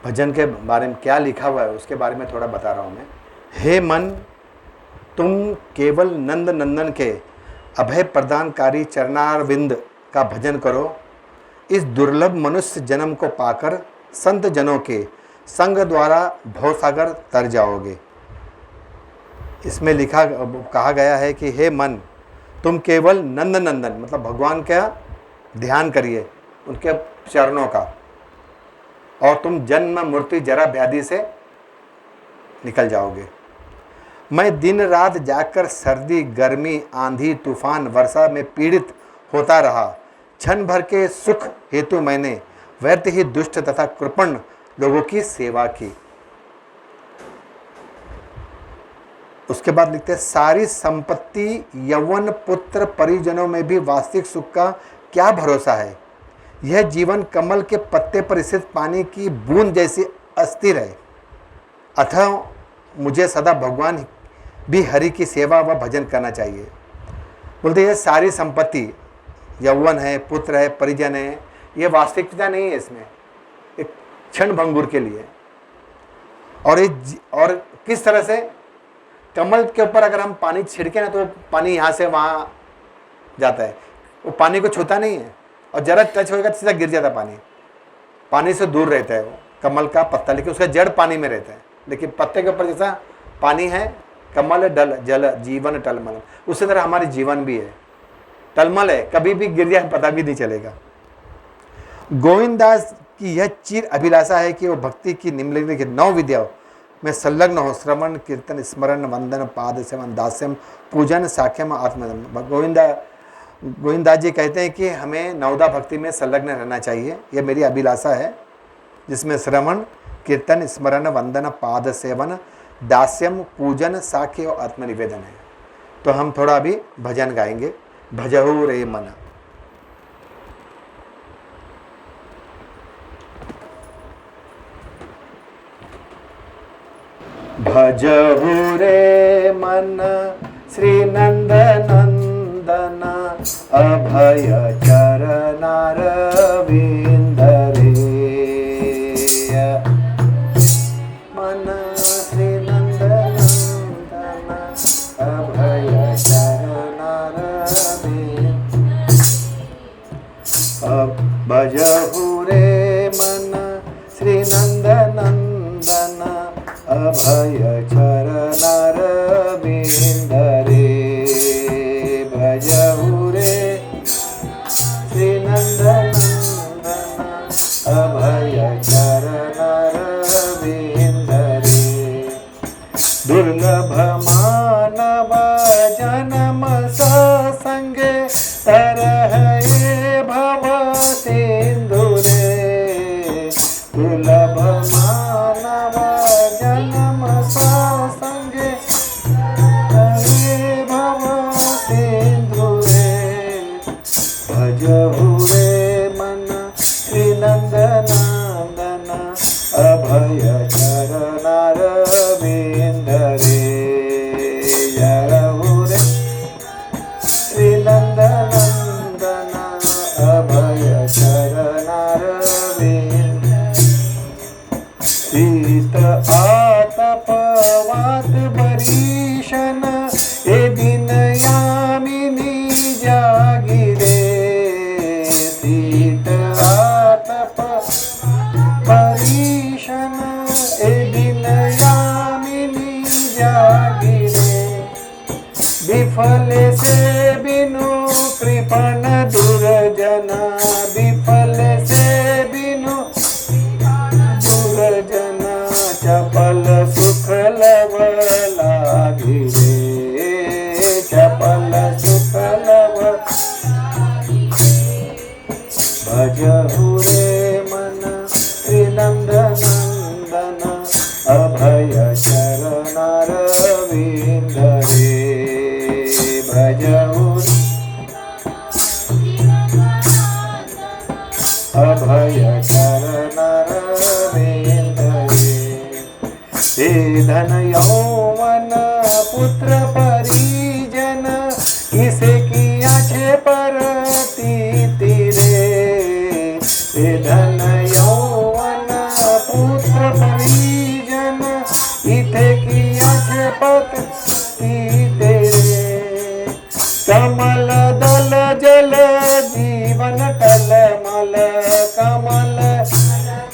भजन के बारे में क्या लिखा हुआ है उसके बारे में थोड़ा बता रहा हूँ मैं। हे मन, तुम केवल नंद नंदन के अभय प्रदानकारी चरणारविंद का भजन करो। इस दुर्लभ मनुष्य जन्म को पाकर संत जनों के संग द्वारा भवसागर तर जाओगे। इसमें कहा गया है कि हे मन, तुम केवल नंद नंदन मतलब भगवान का ध्यान करिए, उनके चरणों का, और तुम जन्म मृत्यु जरा व्याधि से निकल जाओगे। मैं दिन रात जाकर सर्दी गर्मी आंधी तूफान वर्षा में पीड़ित होता रहा। क्षण भर के सुख हेतु मैंने व्यर्थ ही दुष्ट तथा कृपण लोगों की सेवा की। उसके बाद लिखते हैं, सारी संपत्ति यौवन पुत्र परिजनों में भी वास्तविक सुख का क्या भरोसा है। यह जीवन कमल के पत्ते पर स्थित पानी की बूंद जैसी अस्थिर है। अतः मुझे सदा भगवान भी हरि की सेवा व भजन करना चाहिए। बोलते ये सारी संपत्ति यौवन है, पुत्र है, परिजन है, ये वास्तविकता नहीं है, इसमें एक क्षण भंगुर के लिए। और किस तरह से कमल के ऊपर अगर हम पानी छिड़के ना तो पानी यहाँ से वहाँ जाता है, वो पानी को छूता नहीं है, और जरा टच होगा तो सीधा गिर जाता है। पानी से दूर रहता है वो कमल का पत्ता, लेकिन उसका जड़ पानी में रहता है। लेकिन पत्ते के ऊपर जैसा पानी है, कमल डल जल जीवन टलमल, उसी तरह हमारी जीवन भी है, टलमल है, कभी भी गिर जाए पता भी नहीं चलेगा। गोविंदास की यह चिर अभिलाषा है कि वो भक्ति की निम्नलिखित 9 विद्याओं में संलग्न हो। श्रवण, कीर्तन, स्मरण, वंदन, पाद सेवन, दास्यम, पूजन, साख्यम, आत्मदम। गोविंदास जी कहते हैं कि हमें नवदा भक्ति में संलग्न रहना चाहिए। यह मेरी अभिलाषा है, जिसमें श्रवण, कीर्तन, स्मरण, वंदन, पाद सेवन, दास्यम, पूजन, साख्य और आत्मनिवेदन है। तो हम थोड़ा अभी भजन गाएंगे। भजहु रे मन। भजहु रे मन श्री नंद नंदन अभय चरणार विंद रे। मन श्री नंद नंदन अभय चरणार विंद। भजहु रे मन श्री नंद नंदन अभय चरणार विंद रे। भजहु रे श्री नंद नंदन अभय चरणार विंद रे। दुर्लभ मानव जन्म सत्संगे तरहे भव सिंधु रे। दुर्लभ मानव जन्म सत्संगे तरहे भव सिंधु रे। भजहु रे मन श्री नंद नंदन अभय चरणार विंद रे। जरहु रे श्री नंद नंदन अभय चरणार विंद। शीत आतप वात बरीशन ए दिन यामिनी जागी रे। शीत आतप बरीशन ए दिन यामिनी जागी रे। विफल से बिनु कृपण दुर्जन। विफल से बिनु दुर्जन चपल सुख लव लागी रे। चपल सुख लव। भजहु रे मन श्री नंद नंदन अभय चरणार विंद रे। भजहु अभय चरणार विंद रे। हे धन यौवन पुत्र परिजन किसे किया छे परती रे। हे धन यौवन पुत्र मीठे की आंखें पकती तेरे, कमल दल जल जीवन टलमल, कमल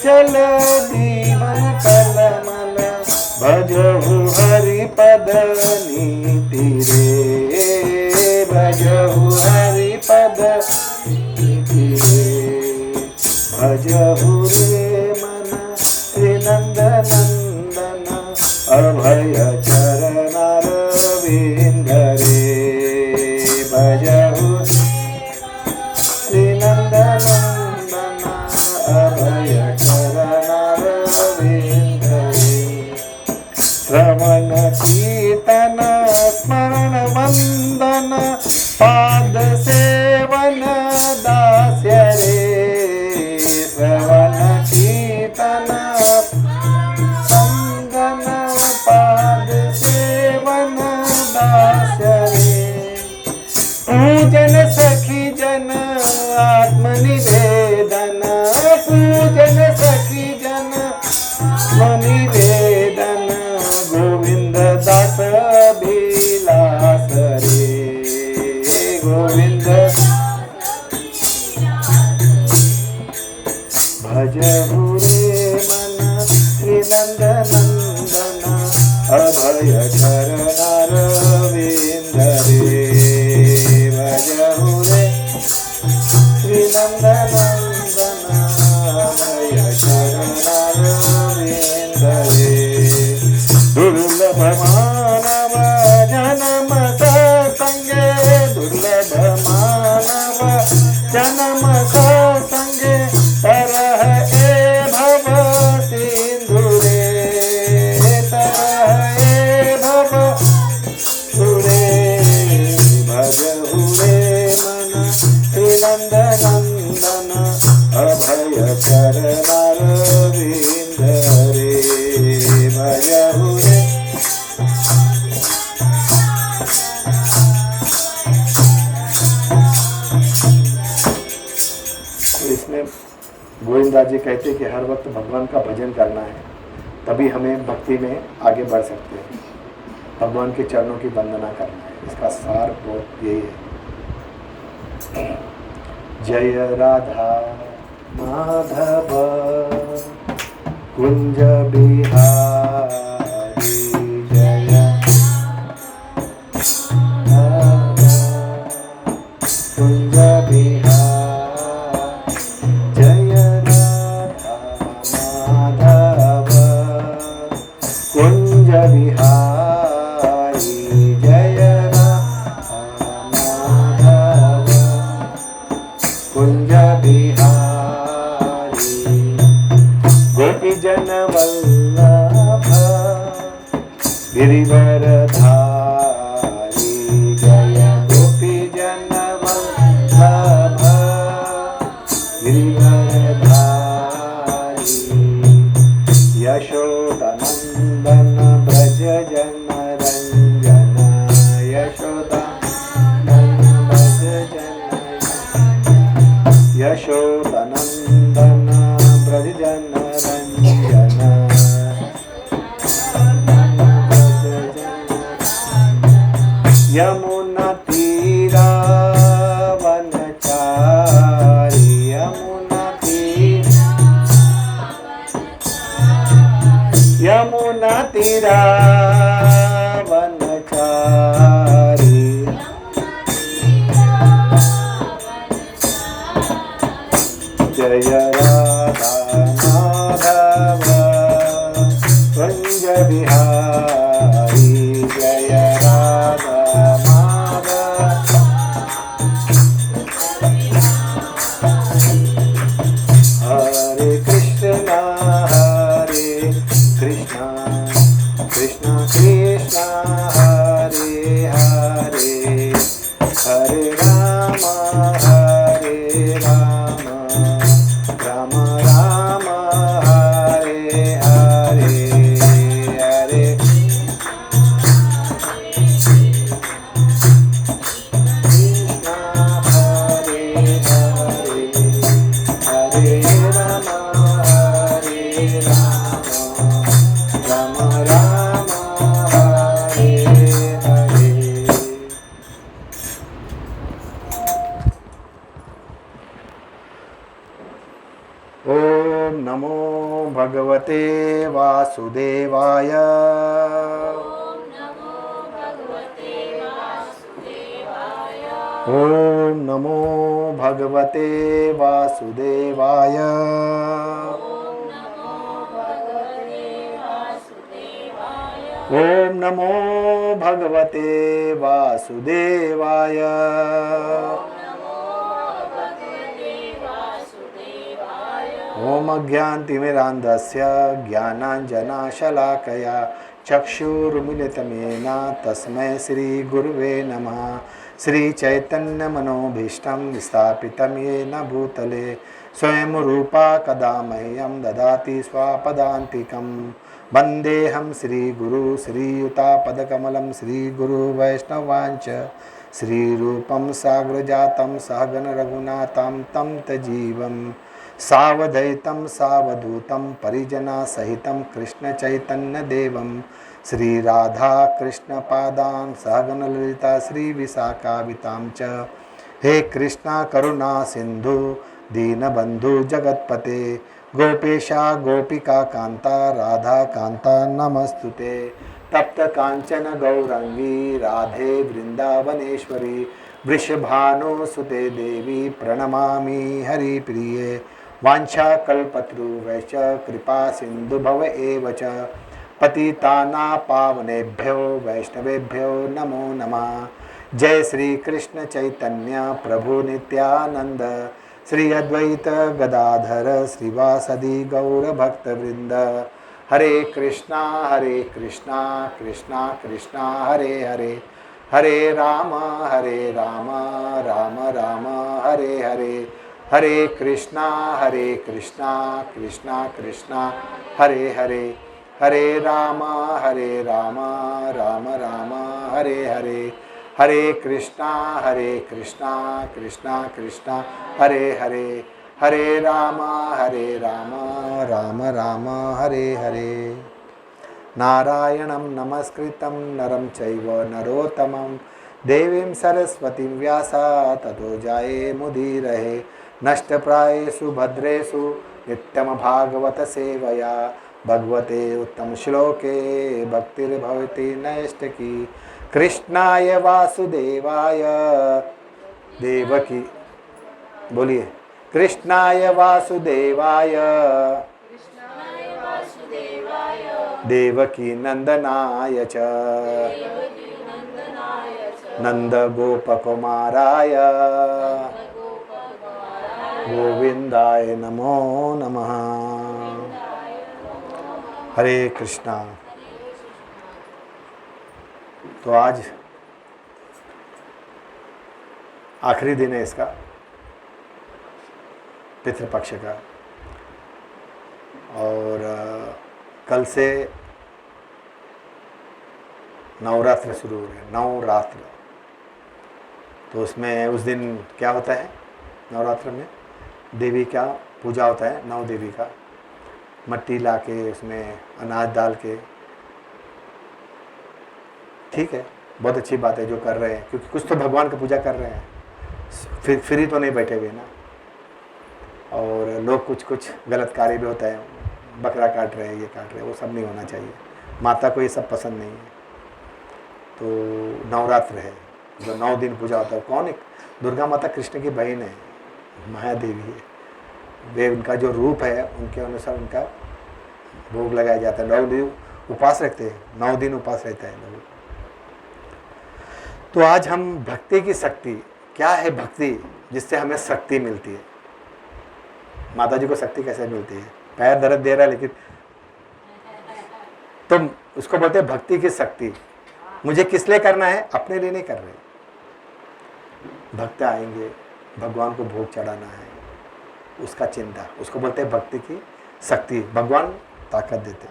चल जीवन टलमल, भजहु हरि पद नीति रे, भजहु हरि पद नीति रे, भजहु रे मन श्रीनंद नंदन, अभय चरणारविंद रे, भजहु श्रीनंद नंदन, अभय चरणारविंद रे, श्रवण कीर्तन स्मरण वंदन, पाद सेवन दास्य रे, श्रवण कीर्तन वंदन, पाद सेवन दास्य रे, पूजन सखी जन आत्मनिवेदन, पूजन सखी जन आत्मनिवेदन, गोविंद दास अभिलाष रे, गोविंद भजहु रे मन श्रीनंद नंदन, अभय चरणारविंद रे, भजहु रे श्रीनंद नंदन, अभय चरणारविंद रे, दुर्लभ मानव जन्म सत्संगे, दुर्लभ मानव जन्म सत्संगे, तरह ए भव सिंधु रे, तरह ए भव सुरे, भजहु रे मन श्रीनंद नंदन, अभय चरणारविंद रे, भजहु रे तो इसमें गोविंददास जी कहते हैं कि हर वक्त भगवान का भजन करना है, तभी हमें भक्ति में आगे बढ़ सकते हैं, भगवान के चरणों की वंदना करना है। इसका सार बहुत यही है। जय राधा माधव कुंज बिहारी, जय कुंज बिहारी, जय राधा माधव कुंज बिहारी, जय राधा माधव कुंज बिहारी, गोपी जन वल्लभ गिरिवर धारी, जय गोपी जन वल्लभ गिरिवर धारी, यशोदानंदन ब्रज जन रंजन, यशोदानंदन ब्रज जन, यशोदानंदन ब्रज जन रंजन, यमुना तीरा वनचारी, यमुना तीरा, यमुना तीरा वनचारी, जय राधा माधव कुंज बिहारी, जय राधा माधव, हरे कृष्णा कृष्णा कृष्णा हरे हरे, हरे राम राम राम हरे भगवते वासुदेवाय। ओम नमो भगवते वासुदेवाय। ओम नमो भगवते वासुदेवाय। ओम अज्ञानतिमिरान्धस्य ज्ञानाञ्जनशलाकया चक्षुरुन्मिलितं येन तस्मै श्रीगुरुवे नमः। श्रीचैतन्यमनोभीष्टं स्थापितं येन भूतले स्वयं रूपा कदा मह्यं ददाति स्वपदान्तिकं। वन्देऽहं श्रीगुरु श्रीयुतापदकमलं श्रीगुरुवैष्णवांच श्रीरूपं साग्रजातं सहगण रघुनाथं तं तजीवं सावधैतं सावधूतं परिजना सहितं कृष्ण चैतन्य देवं श्री राधा कृष्ण पादान सहगण ललिता श्री विशाखावितां च। हे कृष्णा करुणा सिंधु दीनबंधु जगतपते गोपेशा गोपिका कांता राधा कांता नमस्तुते। तप्त कांचन गौरंगी राधे वृंदावनेश्वरी वृषभानुसुते देवी प्रणमामि हरिप्रिये। वाञ्छाकल्पतरुभ्यश्च कृपा सिंधु भव एव च पतितानां पावनेभ्यो वैष्णवेभ्यो नमो नमः। जय श्री कृष्ण चैतन्य प्रभु नित्यानंद श्री अद्वैत गदाधर श्रीवासदि गौर भक्तवृंद। हरे कृष्णा कृष्णा कृष्णा हरे हरे हरे राम राम राम हरे हरे हरे कृष्णा कृष्णा कृष्णा हरे हरे हरे राम राम राम हरे हरे हरे कृष्णा कृष्णा कृष्णा हरे हरे हरे राम राम राम हरे हरे। नारायणं नमस्कृतं नरं चैव नरोत्तमं देवीं सरस्वतीं व्यासा ततो जयमुदीरये। नष्टप्रायेषु भद्रेषु नित्यं भागवत सेवया भगवते उत्तम श्लोके भक्तिर्भवति नैष्ठिकी। कृष्णाय वासुदेवाय देवकी बोलिए कृष्णाय वासुदेवाय देवकी नंदनाय च नंद गोपकुमाराय गोविंदाय नमो नमः। हरे कृष्णा। तो आज आखिरी दिन है इसका पितृपक्ष का और कल से नवरात्र शुरू हो रहे हैं। नवरात्र तो उसमें उस दिन क्या होता है नवरात्र में देवी का पूजा होता है। नौ देवी का मट्टी ला के उसमें अनाज डाल के ठीक है बहुत अच्छी बात है जो कर रहे हैं क्योंकि कुछ तो भगवान की पूजा कर रहे हैं फिर ही तो नहीं बैठे हुए ना। और लोग कुछ गलत कार्य भी होता है बकरा काट रहे हैं ये काट रहे हैं वो सब नहीं होना चाहिए। माता को ये सब पसंद नहीं है। तो नवरात्र है जो 9 दिन पूजा होता है। कौन है दुर्गा माता कृष्ण की बहन है महादेवी है। वे उनका जो रूप है उनके अनुसार उनका भोग लगाया जाता है। 9 दिन उपवास रखते हैं 9 दिन उपवास रहता है लोग। तो आज हम भक्ति की शक्ति क्या है भक्ति जिससे हमें शक्ति मिलती है। माता जी को शक्ति कैसे मिलती है पैर दर्द दे रहा है लेकिन तुम उसको बोलते हैं भक्ति की शक्ति। मुझे किस लिए करना है अपने लिए नहीं कर रहे। भक्त आएंगे भगवान को भोग चढ़ाना है उसका चिंता उसको बोलते हैं भक्ति की शक्ति। भगवान ताकत देते।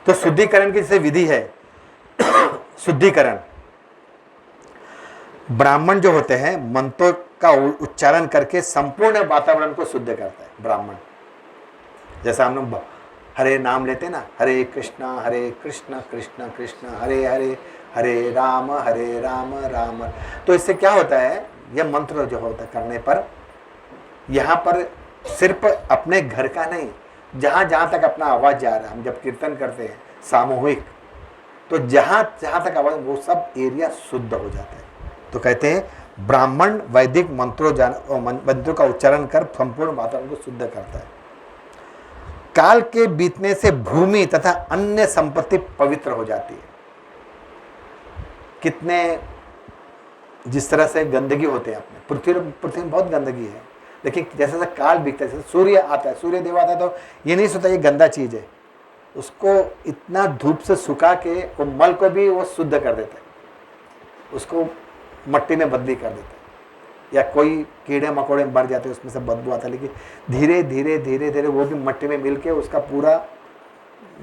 तो शुद्धिकरण की जैसे विधि है शुद्धिकरण ब्राह्मण जो होते हैं मंत्रों का उच्चारण करके संपूर्ण वातावरण को शुद्ध करता है ब्राह्मण। जैसा हम लोग हरे नाम लेते हैं ना हरे कृष्णा कृष्ण कृष्ण हरे हरे हरे राम राम। तो इससे क्या होता है यह मंत्र जो होता है करने पर यहाँ पर सिर्फ अपने घर का नहीं जहाँ जहाँ तक अपना आवाज़ जा रहा है, हम जब कीर्तन करते हैं सामूहिक, तो जहाँ जहाँ तक आवाज़, वो सब एरिया शुद्ध हो जाता है। तो कहते हैं ब्राह्मण वैदिक मंत्रों का उच्चारण कर संपूर्ण वातावरण को शुद्ध करता है। काल के बीतने से भूमि तथा अन्य संपत्ति पवित्र हो जाती है। कितने जिस तरह से गंदगी होते हैं अपने पृथ्वी में बहुत गंदगी है, लेकिन जैसे जैसे काल बीतता है, जैसे सूर्य आता है, सूर्य देव आता है, तो ये नहीं सोचता ये गंदा चीज़ है, उसको इतना धूप से सुखा के वो मल को भी वो शुद्ध कर देता है, उसको मट्टी में बदली कर देता है। या कोई कीड़े मकोड़े मर जाते हैं, उसमें से बदबू आता है, लेकिन धीरे धीरे धीरे धीरे वो भी मट्टी में मिल के उसका पूरा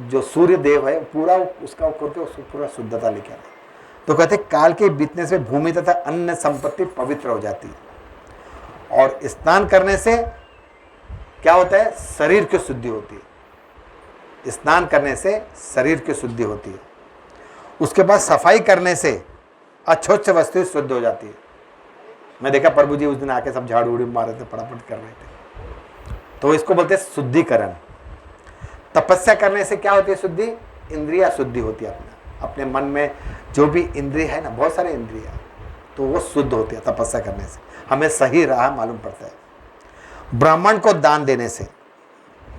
जो सूर्य देव है पूरा उसका करके उसको पूरा शुद्धता लेके आता है। तो कहते काल के बीतने से भूमि तथा अन्य संपत्ति पवित्र हो जाती है। और स्नान करने से क्या होता है? शरीर की शुद्धि होती है। स्नान करने से शरीर की शुद्धि होती है। उसके बाद सफाई करने से अच्छोच्छ वस्तु शुद्ध हो जाती है। मैं देखा प्रभु जी उस दिन आके सब झाड़ू उड़ी मार रहे थे, फटाफट कर रहे थे, तो इसको बोलते हैं शुद्धिकरण। तपस्या करने से क्या होती है शुद्धि? इंद्रिया शुद्धि होती है। अपने मन में जो भी इंद्रिय है ना, बहुत सारे इंद्रिय, तो वो शुद्ध होते हैं तपस्या करने से, हमें सही राह मालूम पड़ता है। ब्राह्मण को दान देने से,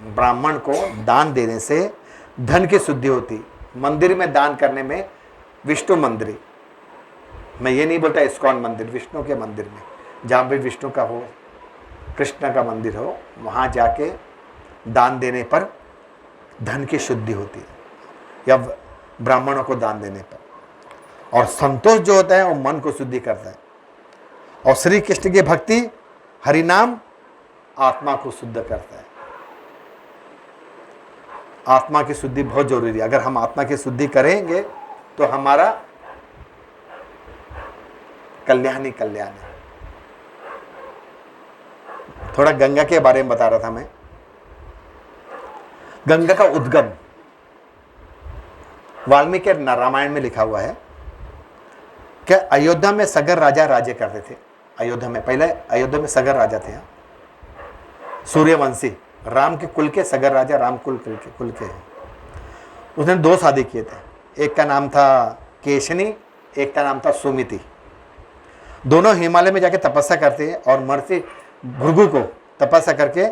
ब्राह्मण को दान देने से धन की शुद्धि होती। मंदिर में दान करने में, विष्णु मंदिर, मैं ये नहीं बोलता इस्कॉन मंदिर, विष्णु के मंदिर में जहाँ भी विष्णु का हो, कृष्ण का मंदिर हो, वहाँ जाके दान देने पर धन की शुद्धि होती है, या ब्राह्मणों को दान देने पर। और संतोष जो होता है वो मन को शुद्धि करता है। और श्री कृष्ण की भक्ति, हरिनाम आत्मा को शुद्ध करता है। आत्मा की शुद्धि बहुत जरूरी है। अगर हम आत्मा की शुद्धि करेंगे तो हमारा कल्याण ही कल्याण है। थोड़ा गंगा के बारे में बता रहा था मैं। गंगा का उद्गम वाल्मीकि रामायण में लिखा हुआ है कि अयोध्या में सगर राजा राज्य करते थे। अयोध्या में पहले अयोध्या में सगर राजा थे, सूर्यवंशी, राम के कुल के सगर राजा, राम कुल के हैं। उसने 2 शादी किए थे। एक का नाम था केशनी, एक का नाम था सुमिति। दोनों हिमालय में जाके तपस्या करते हैं और महर्षि भृगु को तपस्या करके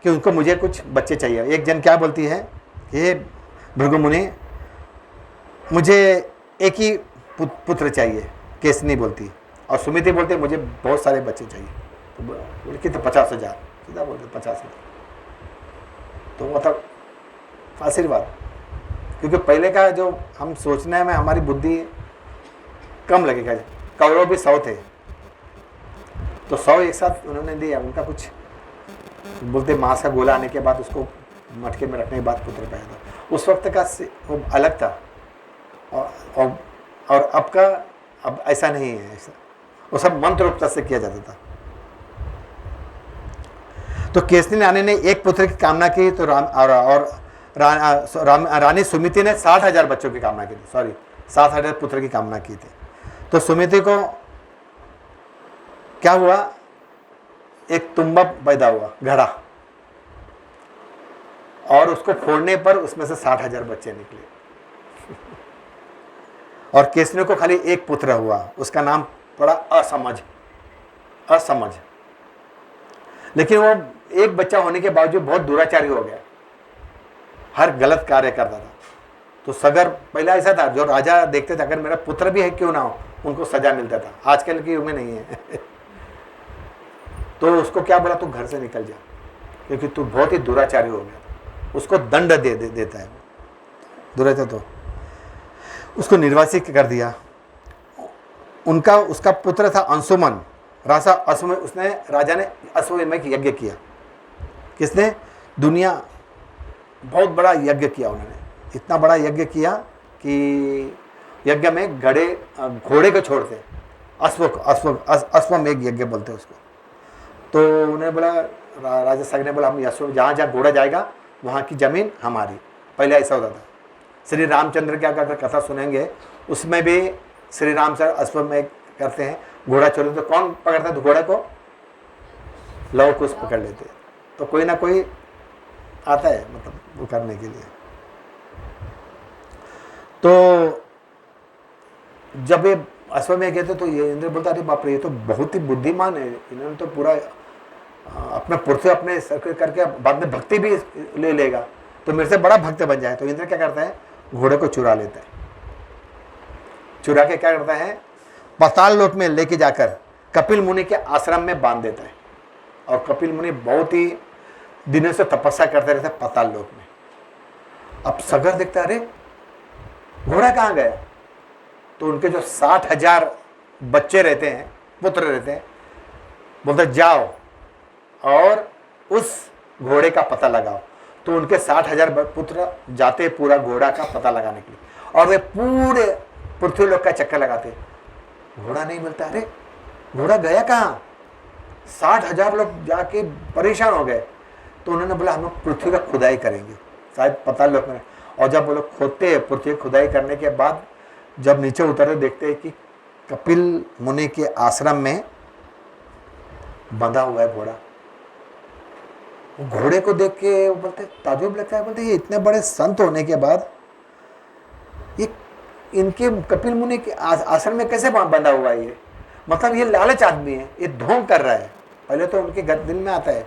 कि उनको मुझे कुछ बच्चे चाहिए। एक जन क्या बोलती है, ये भृगु मुनि मुझे एक ही पुत्र चाहिए, केसनी बोलती, और सुमिति बोलते मुझे बहुत सारे बच्चे चाहिए। तो बोले कि तो 50,000, सीधा बोलते 50,000। तो मतलब आशीर्वाद, क्योंकि पहले का जो हम सोचने में हमारी बुद्धि कम लगेगा। कौरव भी 100 थे, तो 100 एक साथ उन्होंने दिया। उनका कुछ बोलते मांस का गोला आने के बाद उसको मटके में रखने के बाद पुत्र पैदा था। उस वक्त का वो अलग था, और अब ऐसा नहीं है। ऐसा वो सब मंत्र उपचार से किया जाता था। तो केसनी रानी ने एक पुत्र की कामना की, तो रानी सुमिति ने 60,000 बच्चों की कामना की थी। सॉरी, 7,000 पुत्र की कामना की थी। तो सुमिति को क्या हुआ, एक तुम्बा पैदा हुआ, घड़ा, और उसको फोड़ने पर उसमें से 60,000 बच्चे निकले। और केसनी को खाली एक पुत्र हुआ, उसका नाम पड़ा असमझ। लेकिन वो एक बच्चा होने के बावजूद बहुत दुराचारी हो गया, हर गलत कार्य करता था। तो सगर पहले ऐसा था, जो राजा देखते थे अगर मेरा पुत्र भी है क्यों ना हो, उनको सजा मिलता था। आजकल की युग में नहीं है। तो उसको क्या बोला, तू घर से निकल जा, क्योंकि तू बहुत ही दुराचारी हो गया। उसको दंड देता है दुराचार। तो उसको निर्वासित कर दिया। उसका पुत्र था अंशुमन, राजा अश्वमेध। उसने राजा ने अश्वमेध यज्ञ किया। किसने? दुनिया, बहुत बड़ा यज्ञ किया उन्होंने। इतना बड़ा यज्ञ किया कि यज्ञ में घोड़े को छोड़ते, अश्वमेध यज्ञ बोलते उसको। तो उन्हें बोला, राजा साहब ने बोला, हम अश्व जहाँ जहाँ घोड़ा जाएगा वहाँ की जमीन हमारी। पहले ऐसा होता था। श्री रामचंद्र क्या करते, कथा सुनेंगे, उसमें भी श्री राम सर अश्वमेध करते हैं, घोड़ा चोरी। तो कौन पकड़ता है घोड़े को? लव कुश पकड़ लेते। तो कोई ना कोई आता है मतलब वो करने के लिए। तो जब ये अश्वमेध कहते तो ये इंद्र बोलता अरे बाप रे, ये तो बहुत ही बुद्धिमान है, इन्होंने तो पूरा अपना पृथ्वी अपने सर्कल करके बाद में भक्ति भी ले लेगा, तो मेरे से बड़ा भक्त बन जाए। तो इंद्र क्या करता है, घोड़े को चुरा लेता है, चुरा के क्या करता है, पाताल लोक में लेके जाकर कपिल मुनि के आश्रम में बांध देता है। और कपिल मुनि बहुत ही दिनों से तपस्या करते रहते पाताल लोक में। अब सगर देखता है अरे घोड़ा कहाँ गया, तो उनके जो 60,000 बच्चे रहते हैं, पुत्र रहते हैं, बोलते जाओ और उस घोड़े का पता लगाओ। तो उनके 60,000 पुत्र जाते पूरा घोड़ा का पता लगाने के लिए, और वे पूरे पृथ्वी लोक का चक्कर लगाते, घोड़ा नहीं मिलता। अरे घोड़ा गया कहाँ, 60,000 लोग जाके परेशान हो गए। तो उन्होंने बोला हम लोग पृथ्वी का खुदाई करेंगे, शायद पता लोग में। और जब वो लोग खोदते हैं, पृथ्वी खुदाई करने के बाद जब नीचे उतरे देखते हैं कि कपिल मुनि के आश्रम में बंधा हुआ है घोड़ा। घोड़े को देख के वो बोलते ताज्जुब लगता है, बोलते ये इतने बड़े संत होने के बाद ये इनके कपिल मुनि के आश्रम में कैसे बंधा हुआ है, ये मतलब ये लालच आदमी है, ये ढोंग कर रहा है। पहले तो उनके दिल में आता है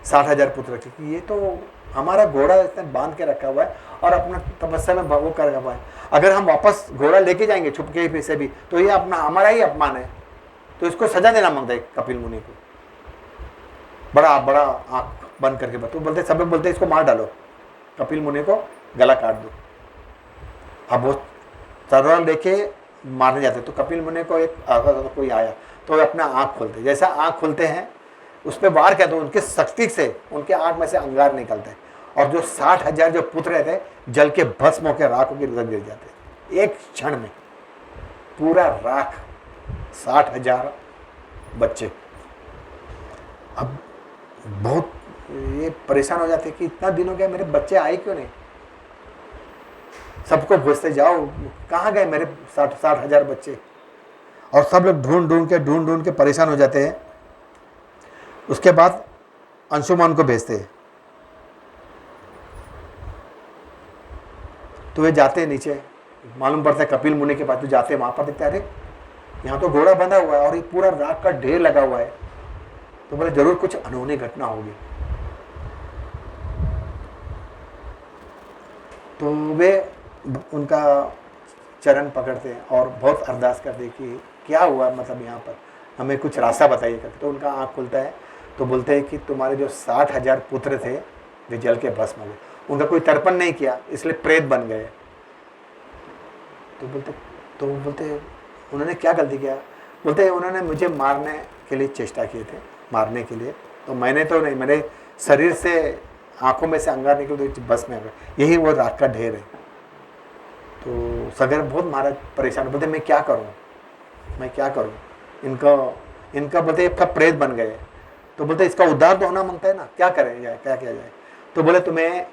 60,000 पुत्र कि ये तो हमारा घोड़ा इसने बांध के रखा हुआ है और अपना तपस्या में वो कर हुआ है, अगर हम वापस घोड़ा लेके जाएंगे छुपके से भी तो ये अपना हमारा ही अपमान है, तो इसको सजा देना मांगता है कपिल मुनि को। बड़ा बड़ा आँख बंद करके तो बोलते, सब बोलते इसको मार डालो, कपिल मुनि को गला काट दो। अब वो तलवार लेके मारने जाते, तो कपिल मुनि को एक कोई आया तो अपना आँख खोलते, जैसा आँख खोलते हैं उस पर वार किया तो उनके शक्ति से उनके आँख में से अंगार निकलते हैं, और जो 60,000 जो पुत्र रहते जल के भस्म होकर राख होकर उधर गिर जाते। एक क्षण में पूरा राख, 60,000 बच्चे। अब बहुत ये परेशान हो जाते कि इतना दिन हो गया मेरे बच्चे आए क्यों नहीं, सबको पूछते जाओ कहाँ गए मेरे 60,000 बच्चे, और सब लोग ढूंढ ढूंढ के परेशान हो जाते हैं। उसके बाद अंशुमान को भेजते हैं, तो वे जाते हैं नीचे, मालूम पड़ता है कपिल मुनि के पास, तो जाते हैं वहां पर देखते हैं अरे यहाँ तो घोड़ा बंधा हुआ है और ये पूरा राख का ढेर लगा हुआ है, तो बोले जरूर कुछ अनहोनी घटना होगी। तो वे उनका चरण पकड़ते हैं और बहुत अरदास करते कि क्या हुआ, मतलब यहाँ पर हमें कुछ रास्ता बताइए करके। तो उनका आँख खुलता है तो बोलते हैं कि तुम्हारे जो 60,000 पुत्र थे वे जल के भस्म हो गए, उनका कोई तर्पण नहीं किया इसलिए प्रेत बन गए। तो बोलते उन्होंने क्या गलती किया, बोलते उन्होंने मुझे मारने के लिए चेष्टा किए थे, मारने के लिए, तो मैंने तो नहीं, मेरे शरीर से आंखों में से अंगार निकल तो बस में आ गए, यही वो राख का ढेर है। तो सगर बहुत महाराज परेशान, बोलते मैं क्या करूं, इनका बोलते प्रेत बन गए। तो बोलते इसका उद्धार तो होना मांगता है ना, क्या किया जाए। तो बोले तुम्हें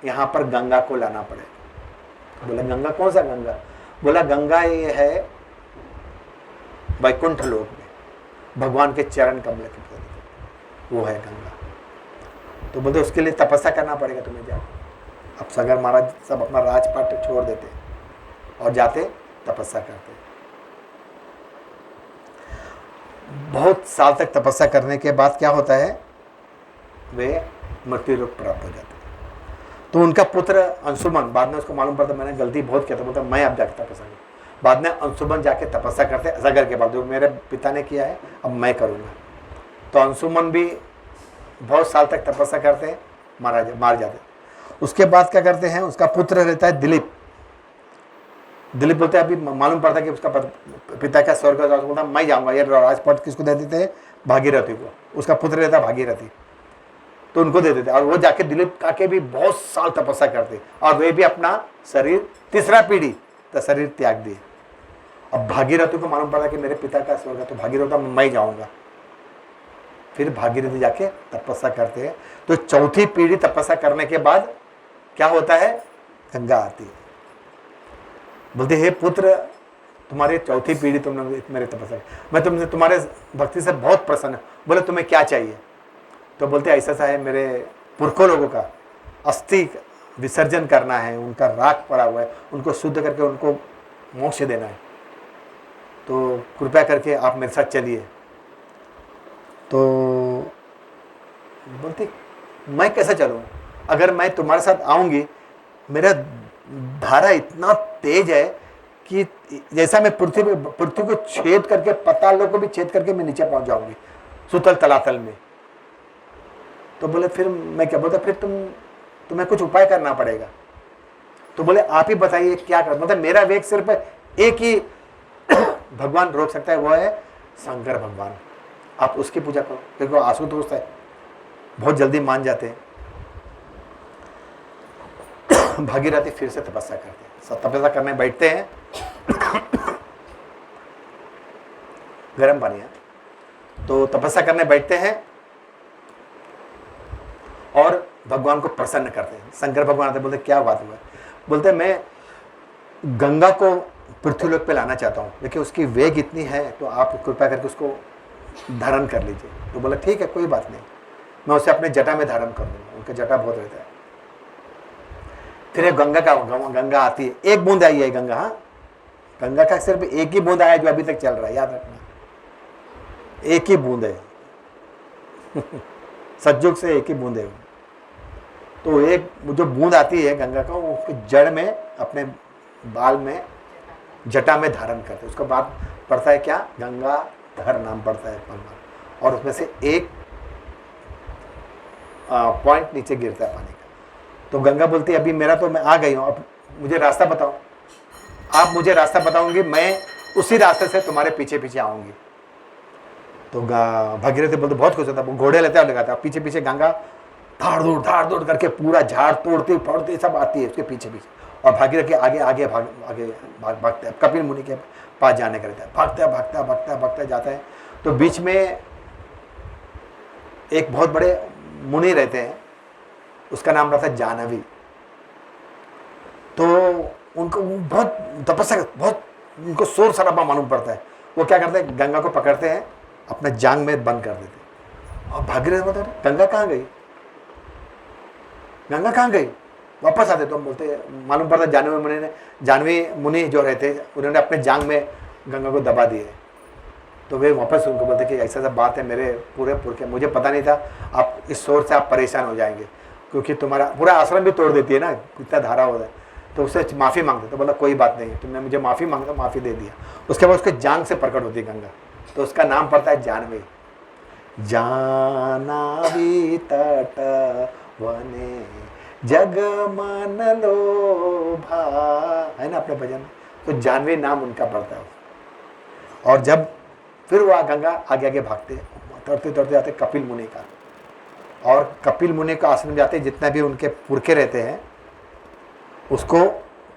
यहाँ पर गंगा को लाना पड़ेगा। बोला गंगा कौन सा गंगा, बोला गंगा ये है वैकुंठ लोक में भगवान के चरण कमल के प्रति, वो है गंगा। तो बोलते उसके लिए तपस्या करना पड़ेगा तुम्हें जाकर। अब सगर महाराज सब अपना राजपाट छोड़ देते और जाते तपस्या करते। बहुत साल तक तपस्या करने के बाद क्या होता है, वे मृत्यु लोक प्राप्त हो जाते हैं। तो उनका पुत्र अंशुमन, बाद में उसको मालूम पड़ता मैंने गलती बहुत किया था, बोलता मैं अब जाकर तपस्या करूँ। बाद में अंशुमन जाके तपस्या करते सगर के बाद, जो मेरे पिता ने किया है अब मैं करूँगा। तो अंशुमन भी बहुत साल तक तपस्या करते हैं, मार जाते। उसके बाद क्या करते हैं, उसका पुत्र रहता है दिलीप बोलते हैं अभी मालूम पड़ता है कि उसका पिता क्या स्वर्ग, बोलता मैं जाऊँगा। ये राजपाट किसको दे देते हैं, भागीरथी को, उसका पुत्र रहता है भागीरथी, तो उनको दे देते। और वो जाके दिलीप काके भी बहुत साल तपस्या करते और वे भी अपना शरीर 3रा पीढ़ी तो शरीर त्याग दिए। अब भागीरथी को मालूम पड़ा कि मेरे पिता का स्वर्ग है, तो भागीरथी मैं जाऊँगा। फिर भागीरथी जाके तपस्या करते हैं। तो 4थी पीढ़ी तपस्या करने के बाद क्या होता है, गंगा आती है। बोलते हे पुत्र तुम्हारी 4थी पीढ़ी तुमने मेरे तपस्या, मैं तुमसे तुम्हारे भक्ति से बहुत प्रसन्न। बोले तुम्हें क्या चाहिए, तो बोलते ऐसा सा है मेरे पुरखों लोगों का अस्थि विसर्जन करना है, उनका राख पड़ा हुआ है, उनको शुद्ध करके उनको मोक्ष देना है, तो कृपया करके आप मेरे साथ चलिए। तो बोलती मैं कैसे चलूँ, अगर मैं तुम्हारे साथ आऊँगी, मेरा धारा इतना तेज है कि जैसा मैं पृथ्वी को छेद करके, पतालों को भी छेद करके मैं नीचे पहुंच जाऊंगी, सुतल तलातल में। तो बोले फिर मैं क्या बोलता, फिर तुम्हें कुछ उपाय करना पड़ेगा। तो बोले आप ही बताइए क्या कर, मतलब मेरा वेग सिर्फ एक ही भगवान रोक सकता है, वो है शंकर भगवान। आप उसकी पूजा करो, क्योंकि आशुतोष है, बहुत जल्दी मान जाते हैं। भागीरथी फिर से तपस्या करते हैं, तपस्या करने बैठते हैं। गर्म पानी है, तो तपस्या करने बैठते हैं और भगवान को प्रसन्न करते हैं। शंकर भगवान आते, बोलते क्या बात हुआ, बोलते मैं गंगा को पृथ्वीलोक पे लाना चाहता हूँ, लेकिन उसकी वेग इतनी है, तो आप कृपया करके उसको धारण कर लीजिए। तो बोला ठीक है, कोई बात नहीं, मैं उसे अपने जटा में धारण कर दूंगा, उनका जटा बहुत रहता है। फिर गंगा आती है, एक बूंद आई है गंगा, हाँ गंगा का सिर्फ एक ही बूंद आया जो अभी तक चल रहा है, याद रखना, एक ही बूंद है। सतयुग से एक ही बूंद है। तो एक जो बूंद आती है गंगा का, वो उसके जड़ में, अपने बाल में, जटा में धारण करते, उसके बाद पड़ता है क्या, गंगाधर नाम पड़ता है भगवान, और उसमें से एक पॉइंट नीचे गिरता है पानी का। तो गंगा बोलती है अभी मेरा तो मैं आ गई हूँ, अब मुझे रास्ता बताओ, आप मुझे रास्ता बताओगे, मैं उसी रास्ते से तुम्हारे पीछे पीछे आऊंगी। तो भागीरथी बोलते बहुत खुश होता है, घोड़े लेता है, लगाता है, पीछे पीछे गंगा धाड़ दौड़ करके पूरा झाड़ तोड़ती फोड़ती सब आती है उसके पीछे पीछे, और भागीरथी आगे भागते हैं, कपिल मुनि के पास जाने का रहता है, भागता जाता है। तो बीच में एक बहुत बड़े मुनि रहते हैं, उसका नाम रहता है जानवी। तो उनको बहुत तपस्या, बहुत उनको शोर शराबा मालूम पड़ता है। वो क्या करते हैं, गंगा को पकड़ते हैं, अपने जांग में बंद कर देते हैं, और भागीरथी बोलते हैं गंगा कहाँ गई, गंगा कहाँ गई, वापस आते। तो हम बोलते मालूम पड़ता जानवी मुनि जो रहते, उन्होंने अपने जांग में गंगा को दबा दिए। तो वे वापस उनको बोलते कि ऐसा सब बात है, मेरे पूरे पुरखे, मुझे पता नहीं था, आप इस शोर से आप परेशान हो जाएंगे, क्योंकि तुम्हारा पूरा आश्रम भी तोड़ देती है ना, कितना धारा हो जाए। तो उससे माफ़ी मांगते, तो बोला कोई बात नहीं, तुमने मुझे माफ़ी मांगा, माफ़ी दे दिया। उसके बाद उसके जांग से प्रकट होती है गंगा, तो उसका नाम पड़ता है जानवी। जानावी तट वने जग मन लोभा, है ना अपने भजन, तो जानवी नाम उनका पड़ता है। और जब फिर वह गंगा आगे भागते, तोड़ते जाते कपिल मुनि का, और कपिल मुनि का आश्रम जाते, जितना भी उनके पुरखे रहते हैं, उसको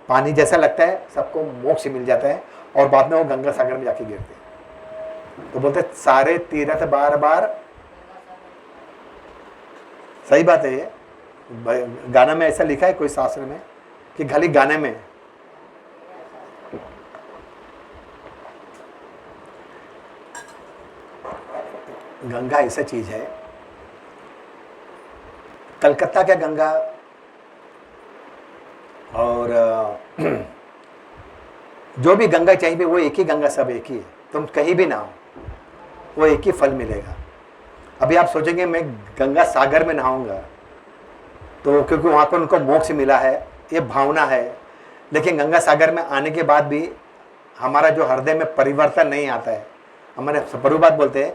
पानी जैसा लगता है, सबको मोक्ष मिल जाता है, और बाद में वो गंगा सागर में जाके गिरते हैं। तो बोलते सारे तीर्थ बार, सही बात है ये, गाना में ऐसा लिखा है कोई शास्त्र में कि खाली गाने में, गंगा ऐसा चीज है। कलकत्ता का गंगा और जो भी गंगा चाहिए वो एक ही गंगा, सब एक ही है, तुम कहीं भी ना हो, वो एक ही फल मिलेगा। अभी आप सोचेंगे मैं गंगा सागर में नहाऊंगा, तो क्योंकि वहाँ पर उनको मोक्ष मिला है, ये भावना है, लेकिन गंगा सागर में आने के बाद भी हमारा जो हृदय में परिवर्तन नहीं आता है। हमारे प्रभुपाद बोलते हैं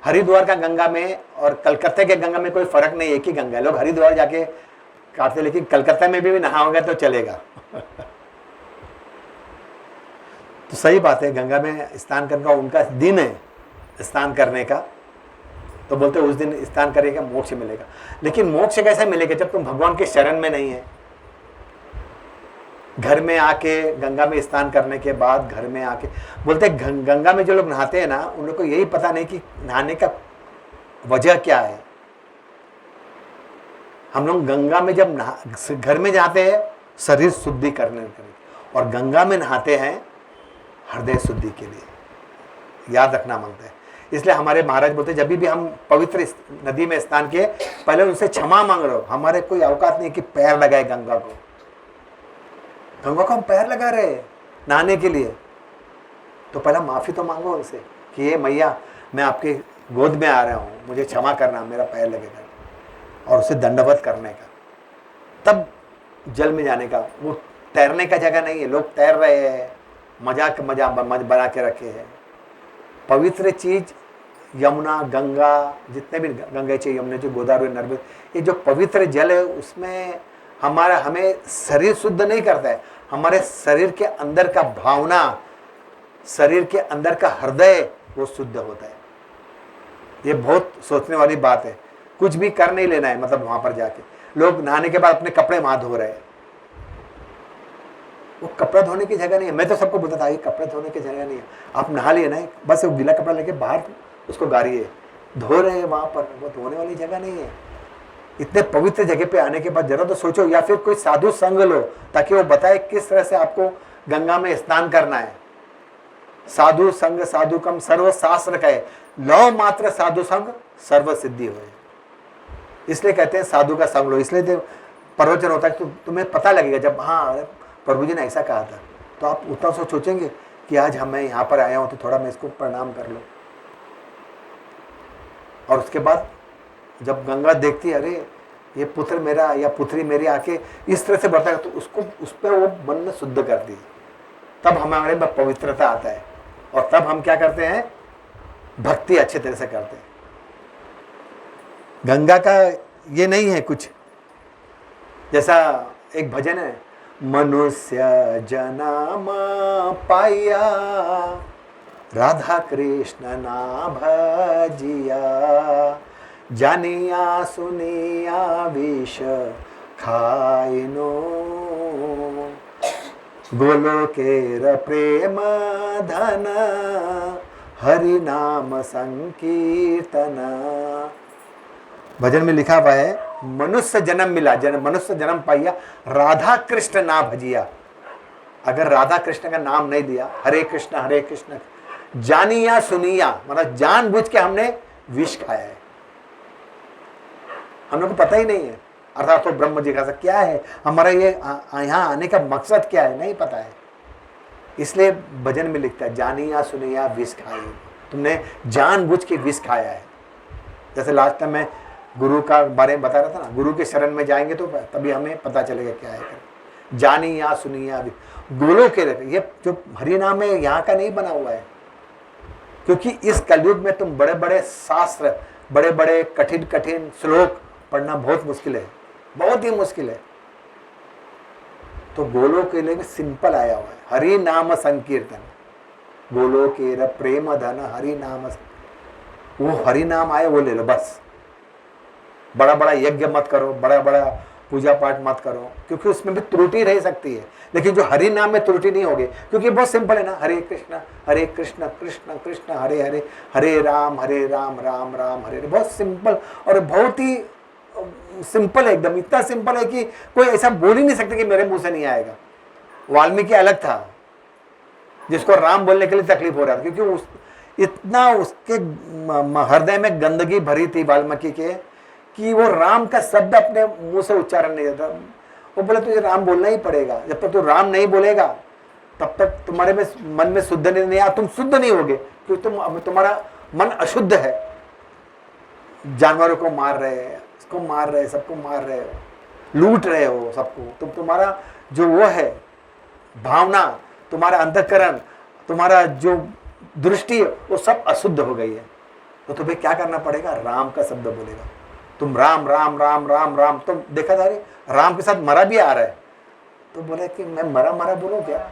हरिद्वार का गंगा में और कलकत्ते के गंगा में कोई फर्क नहीं, एक ही गंगा है। लोग हरिद्वार जाके काटते, लेकिन कलकत्ता में भी नहाओगे तो चलेगा। तो सही बात है, गंगा में स्नान करने का उनका दिन है स्नान करने का, तो बोलते उस दिन स्नान करेगा मोक्ष मिलेगा। लेकिन मोक्ष कैसे मिलेगा जब तुम भगवान के शरण में नहीं है। घर में आके गंगा में स्नान करने के बाद घर में आके बोलते गंगा में जो लोग नहाते हैं ना, उन लोग को यही पता नहीं कि नहाने का वजह क्या है। हम लोग गंगा में जब घर में नहाते हैं शरीर शुद्धि करने के लिए, और गंगा में नहाते हैं हृदय शुद्धि के लिए। याद रखना मांगता है, इसलिए हमारे महाराज बोलते जब भी हम पवित्र नदी में स्नान किए पहले उनसे क्षमा मांग लो। हमारे कोई औकात नहीं कि पैर लगाए गंगा को। गंगा को हम पैर लगा रहे हैं नहाने के लिए, तो पहले माफी तो मांगो उनसे कि ये मैया मैं आपके गोद में आ रहा हूँ, मुझे क्षमा करना, मेरा पैर लगेगा, और उसे दंडवत करने का, तब जल में जाने का। वो तैरने का जगह नहीं है, लोग तैर रहे हैं, मजा बना के रखे हैं। पवित्र चीज यमुना, गंगा, जितने भी गंगा चाहिए, यमुना जो गोदावरी, नर्मदा, ये जो पवित्र जल है उसमें हमें शरीर शुद्ध नहीं करता है, हमारे शरीर के अंदर का भावना, शरीर के अंदर का हृदय वो शुद्ध होता है। ये बहुत सोचने वाली बात है। कुछ भी कर नहीं लेना है, मतलब वहां पर जाके लोग नहाने के बाद अपने कपड़े वहां धो रहे हैं, वो कपड़ा धोने की जगह नहीं है। मैं तो सबको बताता ये कपड़े धोने की जगह नहीं है। आप नहा लिए ना, बस वो गीला कपड़ा लेके बाहर उसको गाड़िए, धो रहे हैं वहां पर, वो धोने वाली जगह नहीं है। इतने पवित्र जगह पे आने के बाद जरा तो सोचो, या फिर कोई साधु संग लो ताकि वो बताए किस तरह से आपको गंगा में स्नान करना है। साधु संग साधु कम सर्व शास्त्र कहे, लौ मात्र साधु संग सर्व सिद्धि हो। इसलिए कहते हैं साधु का संग लो। इसलिए तो प्रवचन होता है कि तुम्हें पता लगेगा जब हाँ प्रभु जी ने ऐसा कहा था, तो आप उतना सोचेंगे कि आज मैं यहाँ पर आया हूँ तो थोड़ा मैं इसको प्रणाम कर लूँ। और उसके बाद जब गंगा देखती अरे ये पुत्र मेरा या पुत्री मेरी आके इस तरह से बढ़ता है, तो उसको उस पर वो मन में शुद्ध करती है, तब हमारे में पवित्रता आता है। और तब हम क्या करते हैं, भक्ति अच्छे तरह से करते हैं। गंगा का ये नहीं है कुछ, जैसा एक भजन है, मनुष्य जन्म पाया राधा कृष्ण ना भजिया, जानिया सुनिया विष खाइनो, गोलोकेर प्रेम धन हरि नाम संकीर्तन। भजन में लिखा हुआ है मनुष्य जन्म मिला, मनुष्य जन्म पाइया राधा कृष्ण ना भजिया। अगर राधा कृष्ण का नाम नहीं दिया, हरे कृष्ण जानिया सुनिया, मतलब जानबूझ के हमने विष खाया है, हम लोग को पता ही नहीं है। अर्थात तो ब्रह्म जिज्ञासा क्या है, हमारा ये यहाँ आने का मकसद क्या है, नहीं पता है। इसलिए भजन में लिखता है जानिया सुनिया विष खाई, तुमने जानबूझ के विष खाया है। जैसे लास्ट टाइम मैं गुरु का बारे में बता रहा था ना, गुरु के शरण में जाएंगे तो तभी हमें पता चलेगा क्या है। जानिया सुनिया गोलों के, ये जो हरि नाम है यहाँ का नहीं बना हुआ है, क्योंकि इस कलयुग में तुम बड़े बड़े शास्त्र, बड़े बड़े कठिन कठिन श्लोक पढ़ना बहुत मुश्किल है, बहुत ही मुश्किल है। तो गोलों के लिए सिंपल आया हुआ है, हरि नाम संकीर्तन, गोलों के प्रेम धन हरि नाम, वो हरि नाम आए वो ले लो बस। बड़ा बड़ा यज्ञ मत करो, बड़ा बड़ा पूजा पाठ मत करो, क्योंकि उसमें भी त्रुटि रह सकती है। लेकिन जो हरि नाम में त्रुटि नहीं होगी, क्योंकि बहुत सिंपल है ना, हरे कृष्ण कृष्ण कृष्ण हरे हरे, हरे राम राम राम हरे हरे। बहुत सिंपल, और बहुत ही सिंपल है एकदम, इतना सिंपल है कि कोई ऐसा बोल ही नहीं सकता कि मेरे मुंह से नहीं आएगा। वाल्मीकि अलग था, जिसको राम बोलने के लिए तकलीफ हो रहा था, क्योंकि इतना उसके हृदय में गंदगी भरी थी वाल्मीकि के, कि वो राम का शब्द अपने मुंह से उच्चारण नहीं देता। वो बोले तुझे राम बोलना ही पड़ेगा, जब तक तू राम नहीं बोलेगा तब तक तुम्हारे में मन में शुद्ध नहीं आ, तुम शुद्ध नहीं होगे, क्योंकि तुम्हारा मन अशुद्ध है। जानवरों को मार रहे हैं, इसको मार रहे, सबको मार रहे हो, लूट रहे हो सबको, तुम्हारा जो वो है भावना, तुम्हारा अंतःकरण, तुम्हारा जो दृष्टि है, वो सब अशुद्ध हो गई है। तो तुम्हें क्या करना पड़ेगा, राम का शब्द बोलेगा। तुम राम राम राम राम राम, तो देखा था राम के साथ मरा भी आ रहा है, तो बोले कि मैं मरा मरा बोलो क्या,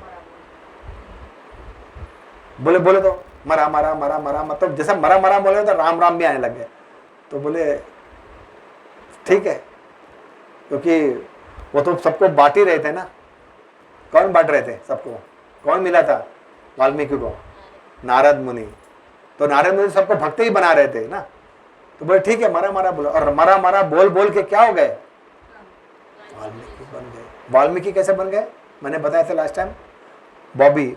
बोले तो मरा मरा मरा मरा, मतलब जैसा मरा मरा बोले तो राम राम भी आने लग गए। तो बोले ठीक है, क्योंकि वो तो सबको बांट ही रहे थे ना। कौन बांट रहे थे सबको, कौन मिला था वाल्मीकि को, नारद मुनि। तो नारद मुनि सबको भक्त ही बना रहे थे ना। तो बोले ठीक है मरा मरा बोलो, और मरा मरा बोल बोल के क्या हो गए, वाल्मीकि बन गए। वाल्मीकि कैसे बन गए, मैंने बताया था लास्ट टाइम, बॉबी,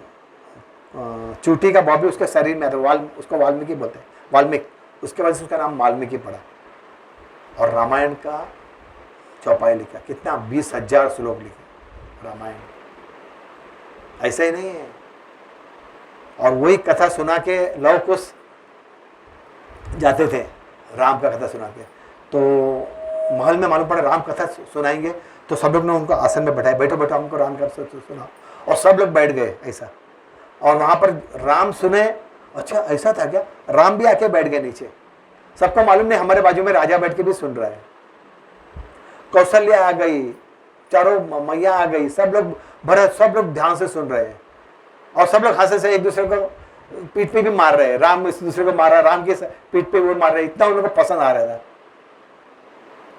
चूटी का बॉबी उसके शरीर में आता, उसको वाल्मीकि बोलते हैं। वाल्मीकि, उसके वजह से उसका नाम वाल्मीकि पड़ा। और रामायण का चौपाई लिखा, कितना 20,000 श्लोक लिखे रामायण, ऐसा ही नहीं है। और वही कथा सुना के लव कुश जाते थे, राम का कथा सुना के। तो महल में मालूम पड़ा राम कथा सुनाएंगे, तो सब लोग ने उनको आसन में बैठाया, बैठो बैठो हमको राम कथा सुना, और सब लोग बैठ गए ऐसा। और वहाँ पर राम सुने, अच्छा ऐसा था क्या, राम भी आके बैठ गए नीचे। सबको मालूम नहीं, हमारे बाजू में राजा बैठ के भी सुन रहा है। कौशल्या आ गई, चारों मैया आ गई, सब लोग भरत, सब लोग ध्यान से सुन रहे हैं। और सब लोग हंसे से एक दूसरे को पीठ पे भी मार रहे हैं, राम इस दूसरे को मार रहा, राम के पीठ पे वो मार रहे, इतना उन लोगों को पसंद आ रहा था।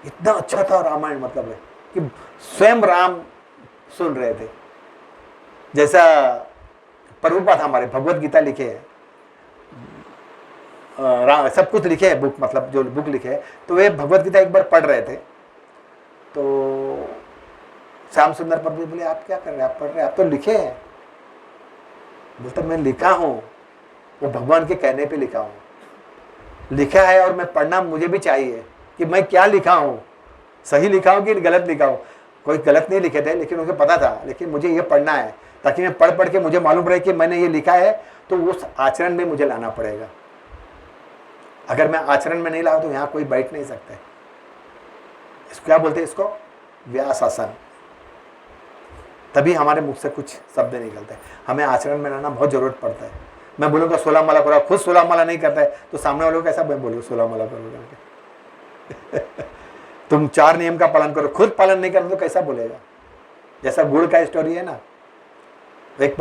इतना अच्छा था रामायण, मतलब है कि स्वयं राम सुन रहे थे। जैसा प्रभुपाद हमारे भगवत गीता लिखे है, सब कुछ लिखे है बुक, मतलब जो बुक लिखे है, तो वे भगवत गीता एक बार पढ़ रहे थे। तो श्याम सुंदर प्रभु बोले आप क्या कर रहे हैं, आप पढ़ रहे हैं, आप तो लिखे हैं। बोलता मैं लिखा हूँ, वो भगवान के कहने पे लिखा हूँ, लिखा है और मैं पढ़ना मुझे भी चाहिए कि मैं क्या लिखा हूँ, सही लिखा हूँ कि गलत लिखा हूँ। कोई गलत नहीं लिखे थे, लेकिन उनको पता था, लेकिन मुझे ये पढ़ना है ताकि मैं पढ़ के मुझे मालूम रहे कि मैंने ये लिखा है, तो उस आचरण में मुझे लाना पड़ेगा। अगर मैं आचरण में नहीं लाऊं तो यहाँ कोई बैठ नहीं सकता है। इसको क्या बोलते हैं, इसको व्यास आसन। तभी हमारे मुख से कुछ शब्द निकलते हैं। हमें आचरण में लाना बहुत जरूरत पड़ता है। मैं बोलूँगा 16 माला करो, खुद 16 माला नहीं करता है तो सामने वालों को कैसा मैं बोलूँ 16 माला करो करके। तुम 4 नियम का पालन करो, खुद पालन नहीं करते तो कैसा बोलेगा। जैसा गुड़ का स्टोरी है ना, एक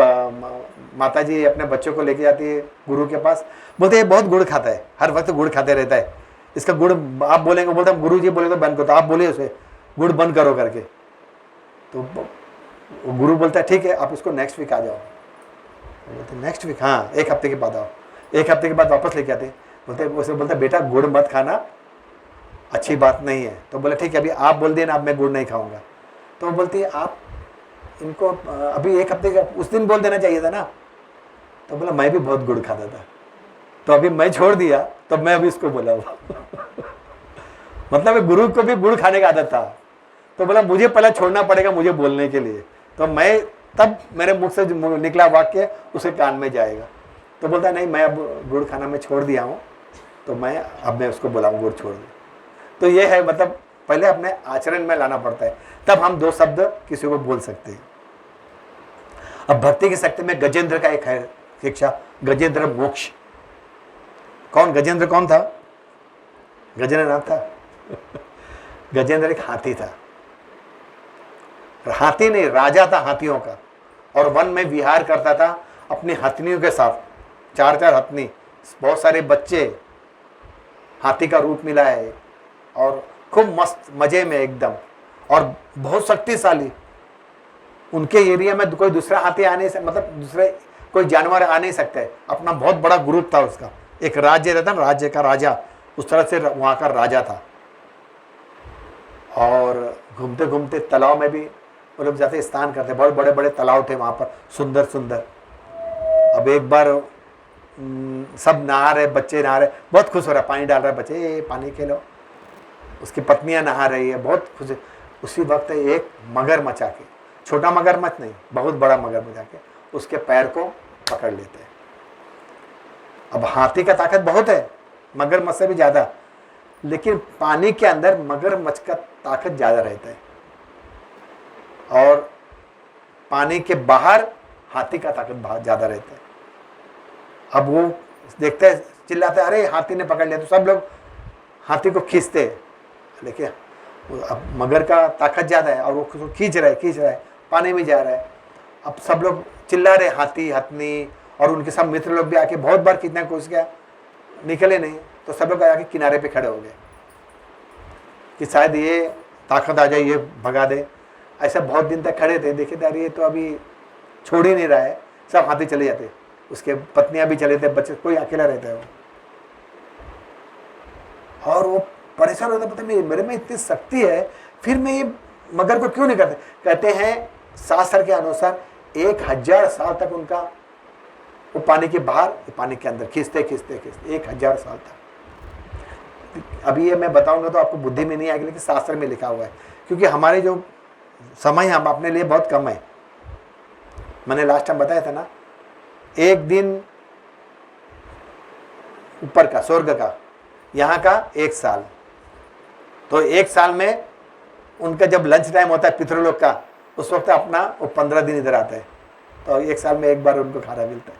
माता जी अपने बच्चों को लेके जाती है गुरु के पास, बोलते हैं बहुत गुड़ खाता है, हर वक्त गुड़ खाते रहता है, इसका गुड़ आप बोलेंगे, बोलते गुरु जी बोले तो बंद करो, तो आप बोलिए उसे गुड़ बंद करो करके। तो गुरु बोलता है ठीक है, आप इसको नेक्स्ट वीक आ जाओ। बोलते नेक्स्ट वीक, हाँ 1 हफ्ते के बाद आओ। 1 हफ्ते के बाद वापस लेके आते, बोलते उसे बोलता बेटा गुड़ मत खाना, अच्छी बात नहीं है। तो बोले ठीक है, अभी आप बोल दिए ना, अब मैं गुड़ नहीं खाऊंगा। तो वो बोलती है आप इनको अभी 1 हफ्ते का उस दिन बोल देना चाहिए था ना। तो बोला मैं भी बहुत गुड़ खाता था, तो अभी मैं छोड़ दिया, तो मैं अभी इसको बोला। मतलब गुरु को भी गुड़ खाने का आदत था, तो बोला मुझे पहले छोड़ना पड़ेगा मुझे बोलने के लिए, तो मैं तब मेरे मुख से निकला वाक्य उसे कान में जाएगा। तो बोलता नहीं मैं अब गुड़ खाना मैं छोड़ दिया हूँ, तो मैं उसको बोला गुड़ छोड़ दे। तो ये है, मतलब पहले अपने आचरण में लाना पड़ता है, तब हम 2 शब्द किसी को बोल सकते हैं। अब भक्ति की शक्ति में गजेंद्र का एक है शिक्षा, गजेंद्र मोक्ष। कौन गजेंद्र, कौन था? गजेंद्र नाम था। गजेंद्र एक हाथी था, हाथी नहीं राजा था हाथियों का, और वन में विहार करता था अपनी हथनियों के साथ। 4-4 हथनी, बहुत सारे बच्चे, हाथी का रूप मिला है, और खूब मस्त मजे में एकदम, और बहुत शक्तिशाली। उनके एरिया में कोई दूसरा हाथी आ नहीं सकता, मतलब दूसरे कोई जानवर आ नहीं सकते। अपना बहुत बड़ा ग्रुप था उसका, एक राज्य रहता ना, राज्य का राजा, उस तरह से वहाँ का राजा था। और घूमते घूमते तालाब में भी वो लोग जाते स्नान करते, बहुत बड़े बड़े तालाब थे वहाँ पर, सुंदर सुंदर। अब एक बार सब नहा रहे, बच्चे नहा रहे, बहुत खुश हो रहा, पानी डाल रहे बच्चे, पानी खेलो। उसकी पत्नियां नहा रही है, बहुत खुश। उसी वक्त एक मगरमच्छ आके, छोटा मगरमच्छ नहीं, बहुत बड़ा मगरमच्छ आके उसके पैर को पकड़ लेते हैं। अब हाथी का ताकत बहुत है, मगरमच्छ से भी ज़्यादा, लेकिन पानी के अंदर मगरमच्छ का ताकत ज़्यादा रहता है, और पानी के बाहर हाथी का ताकत बहुत ज़्यादा रहता है। अब वो देखते हैं, चिल्लाते हैं अरे हाथी ने पकड़ लिया, तो सब लोग हाथी को खींचते हैं, लेकिन अब मगर का ताकत ज़्यादा है, और वो खींच रहा है, पानी में जा रहा है। अब सब लोग चिल्ला रहे, हाथी हथनी और उनके सब मित्र लोग भी आके बहुत बार खींचने की कोशिश किया, निकले नहीं। तो सब लोग आके किनारे पे खड़े हो गए कि शायद ये ताकत आ जाए, ये भगा दे। ऐसा बहुत दिन तक खड़े थे, देखे थे ये तो अभी छोड़ ही नहीं रहा है, सब हाथी चले जाते, उसके पत्नियां भी चले थे, बच्चे, कोई अकेला रहता है वो। और वो परेशान होता, पता नहीं मेरे में इतनी शक्ति है, फिर मैं ये मगर को क्यों नहीं करते। कहते हैं शास्त्र के अनुसार 1000 साल तक उनका वो पानी के बाहर, पानी के अंदर, खींचते खींचते खींचते 1000 साल तक। अभी ये मैं बताऊंगा तो आपको बुद्धि में नहीं आएगी, लेकिन शास्त्र में लिखा हुआ है, क्योंकि हमारे जो समय हम अपने लिए बहुत कम है। मैंने लास्ट टाइम बताया था ना, एक दिन ऊपर का, स्वर्ग का, यहाँ का 1 साल। तो 1 साल में उनका जब लंच टाइम होता है पितृलोक का, उस वक्त अपना वो 15 दिन इधर आता है, तो 1 साल में एक बार उनको खाना मिलता है।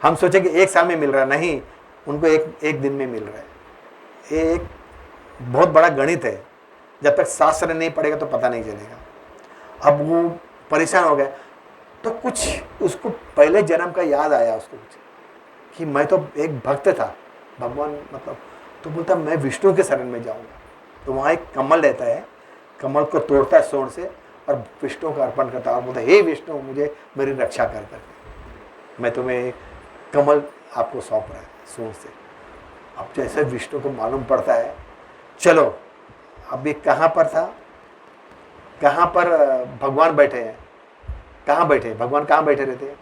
हम सोचे कि 1 साल में मिल रहा है, नहीं, उनको एक दिन में मिल रहा है। ये एक बहुत बड़ा गणित है, जब तक शास्त्र नहीं पढ़ेगा तो पता नहीं चलेगा। अब वो परेशान हो गया, तो कुछ उसको पहले जन्म का याद आया उसको कुछ, कि मैं तो एक भक्त था, भगवान मतलब, तो बोलता मैं विष्णु के शरण में जाऊंगा। तो वहाँ एक कमल रहता है, कमल को तोड़ता है सोंड से और विष्णु को अर्पण करता है और बोलता है, हे विष्णु, मुझे मेरी रक्षा कर करके मैं तुम्हें कमल आपको सौंप रहा है सोंड से। अब जैसे विष्णु को मालूम पड़ता है, चलो अब ये कहाँ पर था, कहाँ पर भगवान बैठे हैं, कहाँ बैठे भगवान, कहाँ बैठे रहते हैं,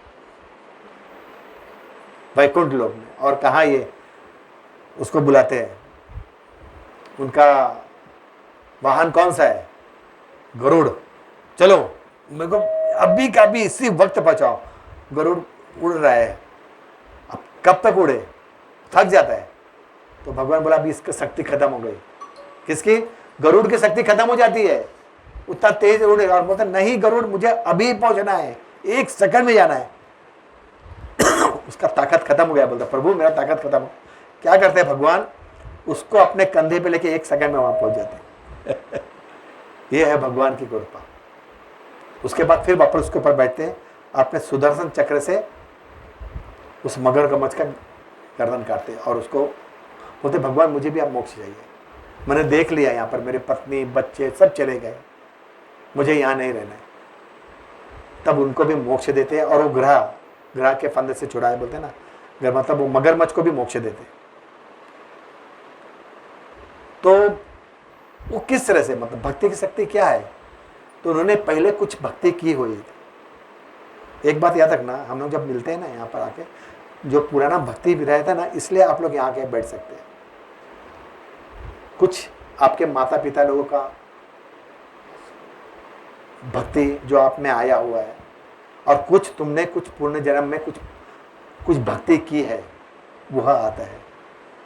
वैकुंठ लोक में। और कहाँ ये उसको बुलाते हैं, उनका वाहन कौन सा है, गरुड़। चलो मेरे को अभी का भी इसी वक्त पहुंचाओ। गरुड़ उड़ रहा है, अब कब तक उड़े, थक जाता है। तो भगवान बोला अभी इसकी शक्ति खत्म हो गई। किसकी, गरुड़ की शक्ति खत्म हो जाती है, उतना तेज उड़ेगा। और बोलता नहीं गरुड़, मुझे अभी पहुंचना है, 1 सेकंड में जाना है। उसका ताकत खत्म हो गया। बोलता प्रभु मेरा ताकत खत्म हो। क्या करते हैं भगवान, उसको अपने कंधे पे लेके 1 सेकंड में वहां पहुंच जाते हैं। ये है भगवान की कृपा। उसके बाद फिर वापस उसके ऊपर बैठते हैं, अपने सुदर्शन चक्र से उस मगरमच्छ का गर्दन काटते हैं और उसको बोलते भगवान मुझे भी अब मोक्ष चाहिए, मैंने देख लिया यहाँ पर मेरे पत्नी बच्चे सब चले गए, मुझे यहाँ नहीं रहना है। तब उनको भी मोक्ष देते हैं और वो ग्रह के फंदे से छुड़ाए, बोलते हैं ना, मतलब वो मगरमच्छ को भी मोक्ष देते हैं। तो वो किस तरह से, मतलब भक्ति की शक्ति क्या है, तो उन्होंने पहले कुछ भक्ति की हुई थी। एक बात याद रखना, हम लोग जब मिलते हैं ना यहाँ पर आके, जो पुराना भक्ति भी रहता ना, इसलिए आप लोग यहाँ आके बैठ सकते हैं। कुछ आपके माता पिता लोगों का भक्ति जो आप में आया हुआ है, और कुछ तुमने कुछ पूर्ण जन्म में कुछ भक्ति की है, वह आता है।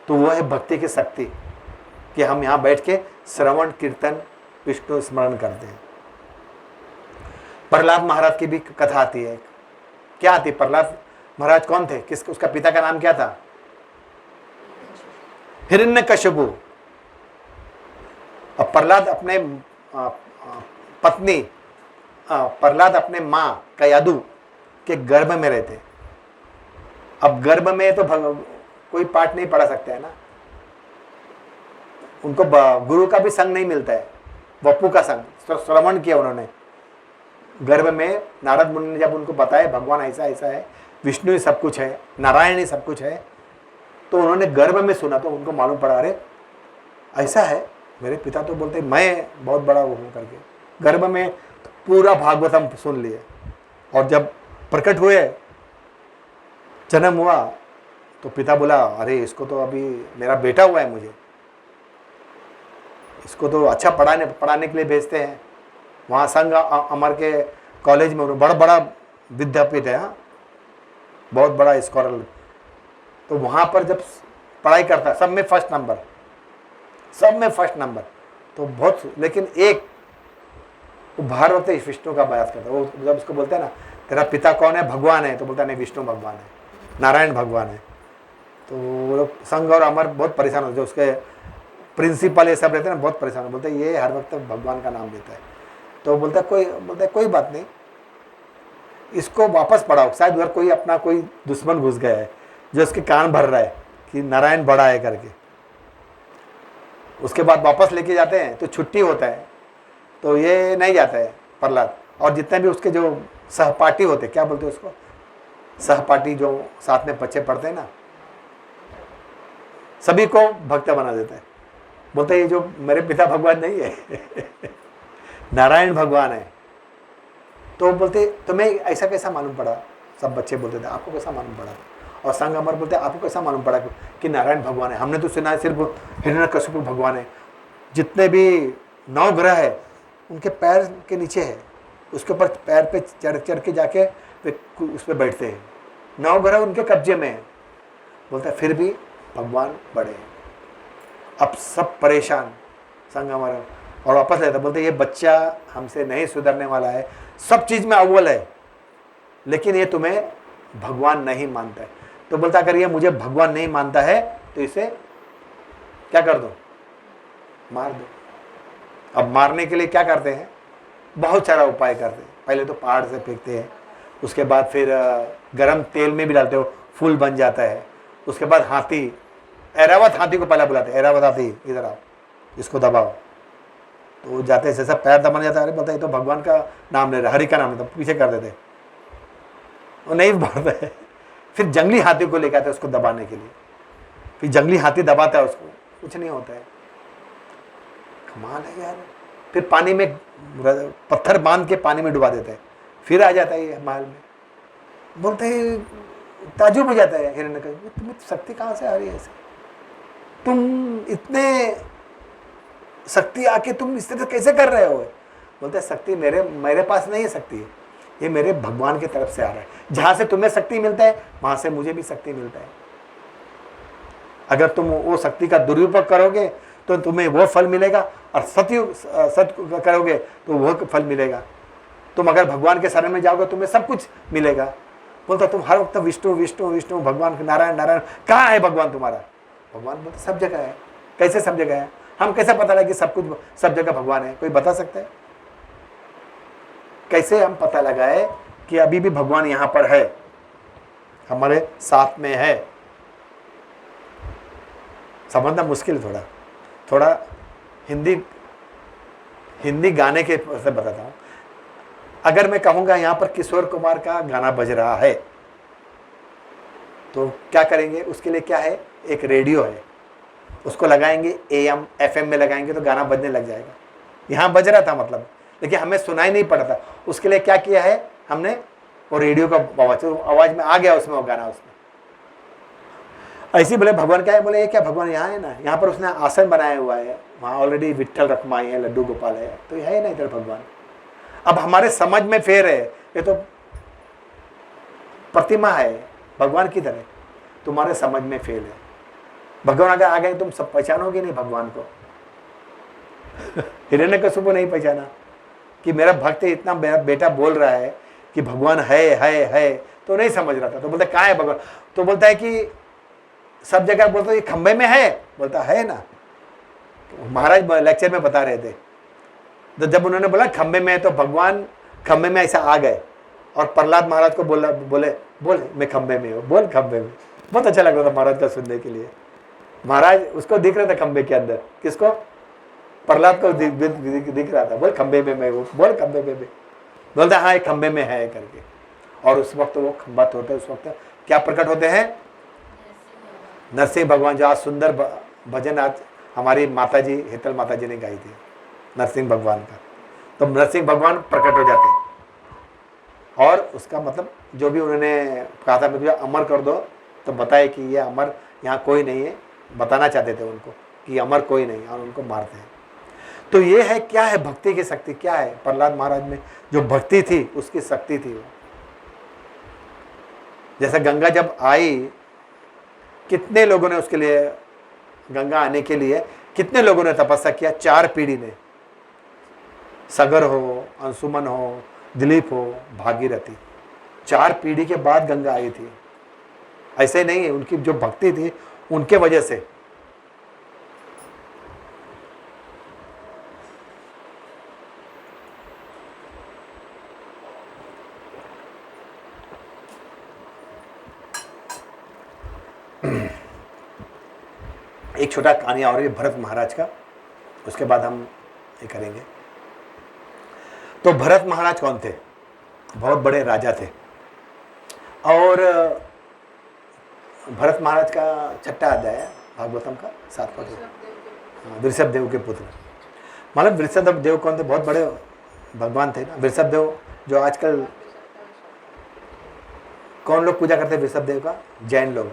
तो वह है भक्ति की शक्ति, कि हम यहाँ बैठ के श्रवण कीर्तन विष्णु स्मरण करते हैं। प्रहलाद महाराज की भी कथा आती है। क्या आती है? प्रहलाद महाराज कौन थे, किस उसका पिता का नाम क्या था? हिरण्यकशिपु। अब प्रहलाद अपने पत्नी, प्रहलाद अपने माँ कयादु के गर्भ में रहते। अब गर्भ में तो कोई पाठ नहीं पढ़ा सकता है ना, उनको गुरु का भी संग नहीं मिलता है, वपू का संग। श्रवण किया उन्होंने गर्भ में। नारद मुनि ने जब उनको बताया भगवान ऐसा ऐसा है, विष्णु ही सब कुछ है, नारायण ही सब कुछ है, तो उन्होंने गर्भ में सुना तो उनको मालूम पड़ा, अरे ऐसा है। मेरे पिता तो बोलते मैं बहुत बड़ा वो हूँ करके, गर्भ में तो पूरा भागवतम सुन लिए। और जब प्रकट हुए, जन्म हुआ, तो पिता बोला अरे इसको तो अभी मेरा बेटा हुआ है, मुझे इसको तो अच्छा पढ़ाने के लिए भेजते हैं। वहाँ संग अमर के कॉलेज में बड़ा विद्यापीठ है, बहुत बड़ा स्कॉलर। तो वहाँ पर जब पढ़ाई करता, सब में फर्स्ट नंबर, तो बहुत। लेकिन एक उभार होते विष्णु का बयास करता। वो जब उसको बोलते हैं ना तेरा पिता कौन है, भगवान है, तो बोलता नहीं विष्णु भगवान है, नारायण भगवान है। तो वो लोग संग और अमर बहुत परेशान होते, जो उसके प्रिंसिपल ये सब रहते हैं ना, बहुत परेशान बोलते ये हर वक्त भगवान का नाम लेता है। तो बोलता कोई बात नहीं, इसको वापस पढ़ाओ, शायद उधर कोई अपना कोई दुश्मन घुस गया है जो उसके कान भर रहा है कि नारायण बड़ा है करके। उसके बाद वापस लेके जाते हैं तो छुट्टी होता है, तो ये नहीं जाता है प्रहलाद। और जितने भी उसके जो सहपाठी होते, क्या बोलते हैं उसको, सहपाठी जो साथ में बच्चे पढ़ते हैं ना, सभी को भक्त बना देता है। बोलते हैं ये जो मेरे पिता भगवान नहीं है नारायण भगवान है। तो बोलते तुम्हें ऐसा कैसा मालूम पड़ा? सब बच्चे बोलते थे आपको कैसा मालूम पड़ा? और संग अमर बोलते हैं आपको कैसा मालूम पड़ा कि नारायण भगवान है? हमने तो सुना है सिर्फ हिरण्यकशिपु भगवान है। जितने भी 9 ग्रह है उनके पैर के नीचे है, उसके ऊपर पैर पे चढ़ के जाके उस पर बैठते हैं। 9 ग्रह उनके कब्जे में है। बोलता है फिर भी भगवान बड़े हैं। अब सब परेशान संग अमर और वापस लेता, बोलते ये बच्चा हमसे नहीं सुधरने वाला है, सब चीज़ में अव्वल है, लेकिन ये तुम्हें भगवान नहीं मानता है। तो बोलता अगर ये मुझे भगवान नहीं मानता है तो इसे क्या कर दो? मार दो। अब मारने के लिए क्या करते हैं? बहुत सारा उपाय करते हैं। पहले तो पहाड़ से फेंकते हैं, उसके बाद फिर गरम तेल में भी डालते हो, फूल बन जाता है। उसके बाद हाथी, ऐरावत हाथी को पहले बुलाते हैं, ऐरावत हाथी इधर आओ, इसको दबाओ। तो जाते जैसा पैर दबाने जाता है, अरे बोलता है तो भगवान का नाम ले रहा, हरि का नाम लेता, पीछे कर देते, वो नहीं बढ़ता है। फिर जंगली हाथी को लेकर आते उसको दबाने के लिए, फिर जंगली हाथी दबाता है उसको, कुछ नहीं होता है। कमाल है यार। फिर पानी में पत्थर बांध के पानी में डुबा देते हैं, फिर आ जाता है ये महल में। बोलते हैं ताजुब हो जाता है हिरण्यकशिपु, तुम्हें शक्ति कहाँ से आ रही है ऐसे? तुम इतने शक्ति आके तुम इस तरह कैसे कर रहे हो? बोलते हैं शक्ति मेरे पास नहीं है शक्ति, ये मेरे भगवान की तरफ से आ रहा है। जहाँ से तुम्हें शक्ति मिलता है वहाँ से मुझे भी शक्ति मिलता है। अगर तुम वो शक्ति का दुरुपयोग करोगे तो तुम्हें वो फल मिलेगा, और सत्य करोगे तो वो फल मिलेगा। तुम अगर भगवान के शरण में जाओगे तुम्हें सब कुछ मिलेगा। बोलता तुम हर वक्त विष्णु विष्णु विष्णु, भगवान नारायण नारायण, कहाँ है भगवान तुम्हारा? भगवान बोलते सब जगह है। कैसे सब जगह है? हम कैसे पता लगे कि सब कुछ सब जगह भगवान है? कोई बता सकता है? कैसे हम पता लगाए कि अभी भी भगवान यहाँ पर है, हमारे साथ में है? समझना मुश्किल है थोड़ा हिंदी गाने के से बताता हूँ। अगर मैं कहूँगा यहाँ पर किशोर कुमार का गाना बज रहा है तो क्या करेंगे? उसके लिए क्या है? एक रेडियो है, उसको लगाएंगे, AM FM में लगाएंगे तो गाना बजने लग जाएगा। यहाँ बज रहा था मतलब, लेकिन हमें सुनाई नहीं पड़ता। उसके लिए क्या किया है हमने? वो रेडियो का आवाज़ में आ गया उसमें वो गाना। उसमें ऐसे बोले भगवान क्या है? बोले ये क्या भगवान यहाँ है ना, यहाँ पर उसने आसन बनाया हुआ है, वहाँ ऑलरेडी विट्ठल रखमाई है, लड्डू गोपाल है, तो है ही ना इधर भगवान। अब हमारे समझ में फेर है, ये तो प्रतिमा है, भगवान किधर है? तुम्हारे समझ में फेल है। भगवान अगर आ गए तुम सब पहचानोगे नहीं भगवान को। हिरण्यकशिपु नहीं पहचाना कि मेरा भक्त इतना, मेरा बेटा बोल रहा है कि भगवान है, तो नहीं समझ रहा था। तो बोलता कहाँ है भगवान? तो बोलता है कि सब जगह। बोलता ये खंबे में है? बोलता है ना। तो महाराज लेक्चर में बता रहे थे, तो जब उन्होंने बोला खंबे में है तो भगवान खंबे में ऐसा आ गए और प्रहलाद महाराज को बोले मैं खंबे में हूँ, बोल खंबे में। बहुत अच्छा लग रहा था महाराज का सुनने के लिए। महाराज उसको दिख रहा था खंबे के अंदर, किसको? प्रहलाद को दिख रहा था, बोल खंबे में मैं हूँ, बोल खंबे में मैं। बोलता हाँ एक खंबे में है करके। और उस वक्त वो खंबा तोड़ते, उस वक्त क्या प्रकट होते हैं? नरसिंह भगवान। जो आज सुंदर भजन आज हमारी माता जी हेतल माता जी ने गाई थी नरसिंह भगवान का, तो नरसिंह भगवान प्रकट हो जाते हैं। और उसका मतलब जो भी उन्होंने कहा था मुझे अमर कर दो, तो बताए कि ये अमर यहाँ कोई नहीं है, बताना चाहते थे उनको कि अमर कोई नहीं, और उनको मारते हैं। तो ये है क्या है? भक्ति की शक्ति क्या है? प्रहलाद महाराज में जो भक्ति थी उसकी शक्ति थी वो। जैसे गंगा जब आई, कितने लोगों ने उसके लिए, गंगा आने के लिए कितने लोगों ने तपस्या किया? 4 पीढ़ी ने। सगर हो, अंशुमन हो, दिलीप हो, भागीरथी, 4 पीढ़ी के बाद गंगा आई थी। ऐसे नहीं है, उनकी जो भक्ति थी उनके वजह से। एक छोटा कहानी और है भरत महाराज का, उसके बाद हम ये करेंगे। तो भरत महाराज कौन थे? बहुत बड़े राजा थे। और भरत महाराज का 6वां अध्याय है भागवतम का, 7वां। हाँ, वृषभ देव के पुत्र। मतलब वृषभ देव कौन थे? बहुत बड़े भगवान थे ना। वृषभ देव जो आजकल कौन लोग पूजा करते हैं वृषभ देव का? जैन लोग।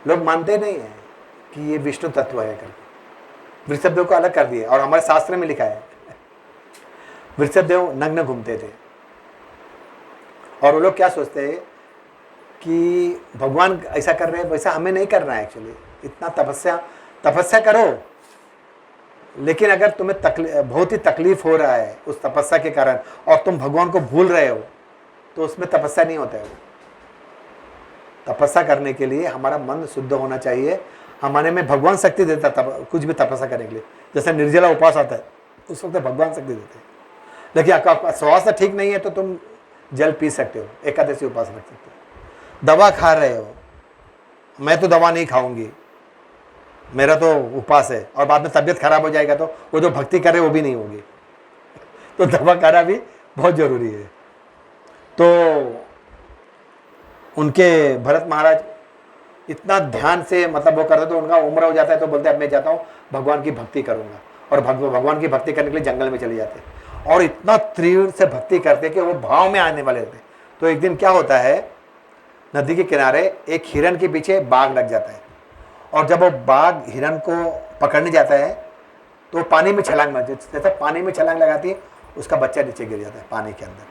लोग मानते नहीं है कि ये विष्णु तत्व है करके, वृषभ देव को अलग कर दिया। और हमारे शास्त्र में लिखा है वृषभ देव नग्न घूमते थे। और वो लोग क्या सोचते हैं कि भगवान ऐसा कर रहे हैं, वैसा हमें नहीं करना है। एक्चुअली इतना तपस्या करो, लेकिन अगर तुम्हें बहुत ही तकलीफ हो रहा है उस तपस्या के कारण और तुम भगवान को भूल रहे हो, तो उसमें तपस्या नहीं होता है। तपस्या करने के लिए हमारा मन शुद्ध होना चाहिए। हमारे में भगवान शक्ति देता कुछ भी तपस्या करने के लिए। जैसे निर्जला उपवास आता है, उस वक्त भगवान शक्ति देते हैं। लेकिन आपका स्वास्थ्य ठीक नहीं है तो तुम जल पी सकते हो, एकादशी उपवास रख सकते हो। दवा खा रहे हो, मैं तो दवा नहीं खाऊंगी, मेरा तो उपवास है, और बाद में तबीयत खराब हो जाएगा तो वो जो भक्ति करे वो भी नहीं होगी। तो दवा खाना भी बहुत जरूरी है। तो उनके भरत महाराज इतना ध्यान से मतलब वो करते, तो उनका उम्र हो जाता है तो बोलते अब मैं जाता हूँ भगवान की भक्ति करूंगा। और भगवान की भक्ति करने के लिए जंगल में चले जाते और इतना तीव्र से भक्ति करते कि वो भाव में आने वाले थे। तो एक दिन क्या होता है, नदी के किनारे एक हिरन के पीछे बाघ लग जाता है, और जब वो बाघ हिरन को पकड़ने जाता है तो पानी में छलांग मारती है। जैसे पानी में छलांग लगाती है, उसका बच्चा नीचे गिर जाता है पानी के अंदर।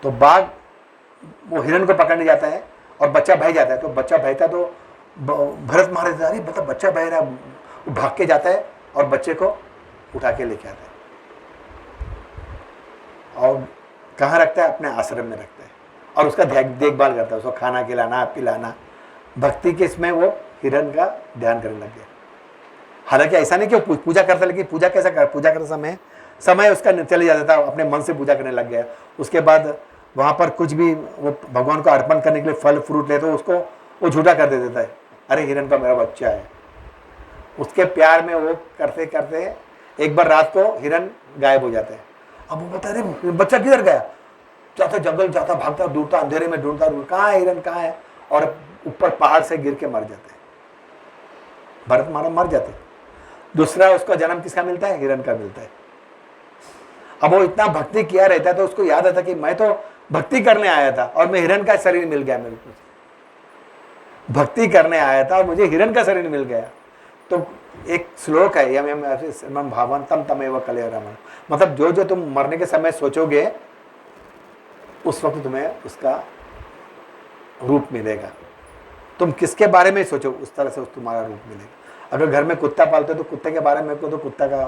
तो बाघ वो हिरन को पकड़ने जाता है और बच्चा बह जाता है। तो बच्चा बहता तो भरत महाराज अरे मतलब बच्चा बह रहा, वो भाग के जाता है और बच्चे को उठा के लेके आता है और कहाँ रखता है? अपने आश्रम में रखता है और उसका देखभाल करता है, उसको खाना खिलाना पिलाना। भक्ति के इसमें वो हिरन का ध्यान करने लग गया। हालांकि ऐसा नहीं कि वो पूजा करता, लेकिन पूजा कैसा कर, पूजा करते समय उसका चले जाता था, अपने मन से पूजा करने लग गया। उसके बाद वहाँ पर कुछ भी वो भगवान को अर्पण करने के लिए फल फ्रूट ले तो उसको वो झूठा कर दे देता है, अरे हिरन का मेरा बच्चा है। उसके प्यार में वो करते करते एक बार रात को हिरन गायब हो जाता है। अब वो बता रहे बच्चा किधर गया, जाता जंगल जाता भागता ढूंढता, अंधेरे में ढूंढता कहाँ है हिरन कहाँ है, और ऊपर पहाड़ से गिर के मर जाते हैं। भरत महाराज मर जाते। दूसरा उसका जन्म किसका मिलता है? हिरन का मिलता है। अब वो इतना भक्ति किया रहता है तो उसको याद आता कि मैं तो भक्ति करने आया था और मैं हिरन का शरीर मिल गया मेरे को। भक्ति करने आया था और मुझे हिरन का शरीर मिल गया। तो एक श्लोक है यम भावन तम तमेव कलयो रमण, मतलब जो जो तुम मरने के समय सोचोगे उस वक्त तुम्हें उसका रूप मिलेगा। तुम किसके बारे में सोचो उस तरह से तुम्हारा रूप मिलेगा। अगर घर में कुत्ता पालते हो तो कुत्ते के बारे में तो कुत्ता का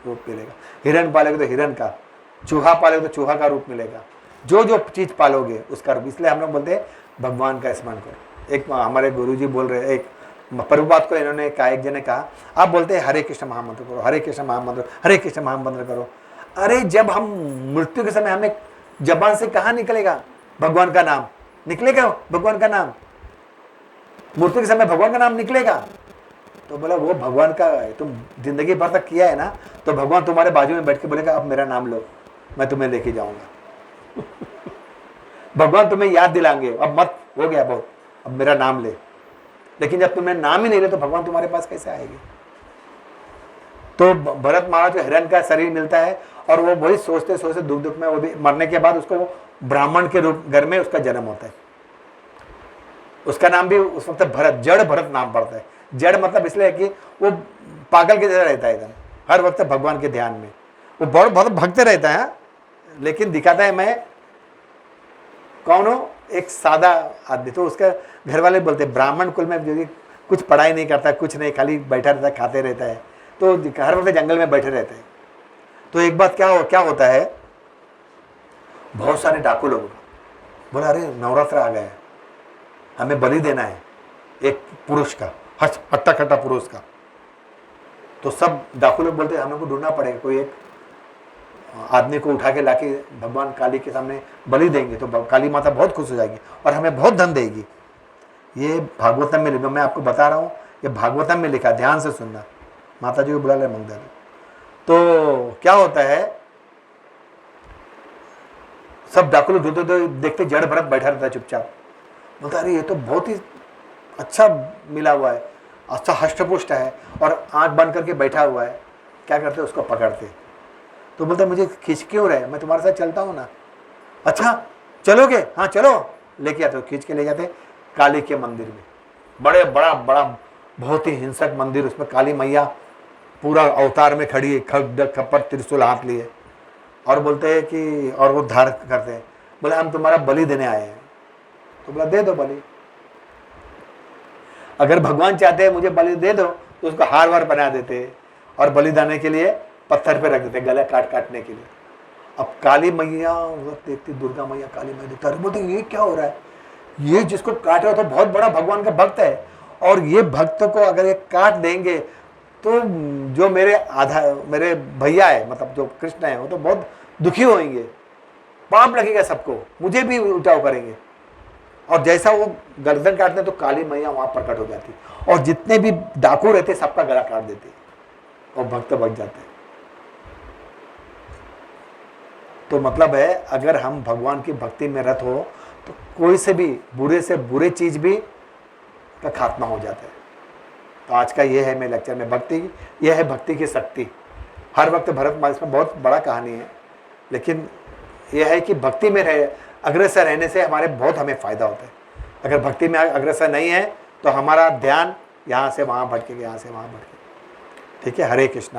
रूप मिलेगा, हिरन पालोगे तो हिरन का, चूहा पालोगे तो चूहा का रूप मिलेगा। जो जो चीज पालोगे उसका रूप। इसलिए हम लोग बोलते हैं भगवान का स्मरण करो। एक हमारे गुरुजी बोल रहे, एक प्रभुपाद को इन्होंने कहा, एक जन ने कहा आप बोलते हैं हरे कृष्ण महामंत्र करो, हरे कृष्ण महामंत्र, हरे कृष्ण महामंत्र करो। अरे जब हम मृत्यु के समय हमें जबान से कहाँ निकलेगा भगवान का नाम? निकलेगा भगवान का नाम? मृत्यु के समय भगवान का नाम निकलेगा? तो बोला वो भगवान का तुम जिंदगी भर तक किया है ना, तो भगवान तुम्हारे बाजू में बैठ के बोलेगा अब मेरा नाम लो, मैं तुम्हें लेके जाऊंगा। भगवान तुम्हें याद दिलाएंगे अब मत, हो गया बहुत, अब मेरा नाम ले। लेकिन जब तुम्हें नाम ही नहीं ले तो भगवान तुम्हारे पास कैसे आएंगे? तो भरत महाराज को हिरन का शरीर मिलता है और वो वही सोचते सोचते दुख दुख में, वो भी मरने के बाद उसको ब्राह्मण के रूप घर में उसका जन्म होता है। उसका नाम भी उस वक्त भरत, जड़ भरत नाम पड़ता है। जड़ मतलब इसलिए कि वो पागल की तरह रहता है एकदम, हर वक्त भगवान के ध्यान में। वो बहुत भक्त रहता है, लेकिन दिखाता है मैं कौन हूँ, एक सादा आदमी। तो उसका घर वाले बोलते हैं ब्राह्मण कुल में जो कुछ पढ़ाई नहीं करता, कुछ नहीं, खाली बैठा रहता है, खाते रहता है, तो हर वक्त जंगल में बैठे रहते हैं। तो एक बात क्या होता है, बहुत सारे डाकू लोग बोला अरे नवरात्र आ गया, हमें बलि देना है एक पुरुष का, हट्टा कट्टा पुरुष का। तो सब डाकू लोग बोलते हैं हम लोग को ढूंढना पड़ेगा, कोई एक आदमी को उठा के लाके भगवान काली के सामने बलि देंगे तो काली माता बहुत खुश हो जाएगी और हमें बहुत धन देगी। ये भागवतम में लिखा, मैं आपको बता रहा हूँ, ये भागवतम में लिखा, ध्यान से सुनना। माता जी को बुला ले मंगल। तो क्या होता है, सब डाकू लोग ढूंढते देखते जड़ भरत बैठा रहता है चुपचाप। बोलता अरे ये तो बहुत ही अच्छा मिला हुआ है, अच्छा हष्टपुष्ट है और आंख बंद करके बैठा हुआ है। क्या करते उसको पकड़ते। तो बोलता मुझे खींच क्यों रहे, मैं तुम्हारे साथ चलता हूँ ना, अच्छा चलोगे, हाँ चलो, लेके आते, खींच के ले जाते काली के मंदिर में, बड़ा बड़ा बहुत ही हिंसक मंदिर, उसमें काली मैया पूरा अवतार में खड़ी है, खप्पर त्रिशूल हाथ लिए, और बोलते हैं कि, और वो धार करते हैं, बोले हम तुम्हारा बलि देने आए हैं। तो बोला दे दो बलि, अगर भगवान चाहते हैं मुझे बलि दे दो तो उसको हार वार बना देते और बलिदान के लिए पत्थर पे रख देते, गले काटने के लिए। अब काली मैया देखती, दुर्गा मैया काली मैया देखता, अरे बोलते ये क्या हो रहा है, ये जिसको काट रहा हो तो बहुत बड़ा भगवान का भक्त है, और ये भक्त को अगर ये काट देंगे तो जो मेरे भैया है, मतलब जो कृष्ण है, वो तो बहुत दुखी होंगे, पाप लगेगा सबको, मुझे भी उल्टाव करेंगे। और जैसा वो गर्दन काटते हैं तो काली मैया वहां प्रकट हो जाती, और जितने भी डाकू रहते सबका गला काट देते, और भक्त बच जाते। तो मतलब है अगर हम भगवान की भक्ति में रत हो तो कोई से बुरे चीज भी का खात्मा हो जाता है। तो आज का ये है मेरे लेक्चर में भक्ति, यह है भक्ति की शक्ति। हर वक्त भरत मास में बहुत बड़ा कहानी है, लेकिन यह है कि भक्ति में अग्रसर रहने से हमें फायदा होता है। अगर भक्ति में अग्रसर नहीं है तो हमारा ध्यान यहाँ से वहाँ भटकेगा, यहाँ से वहाँ भटकेगा। ठीक है, हरे कृष्णा।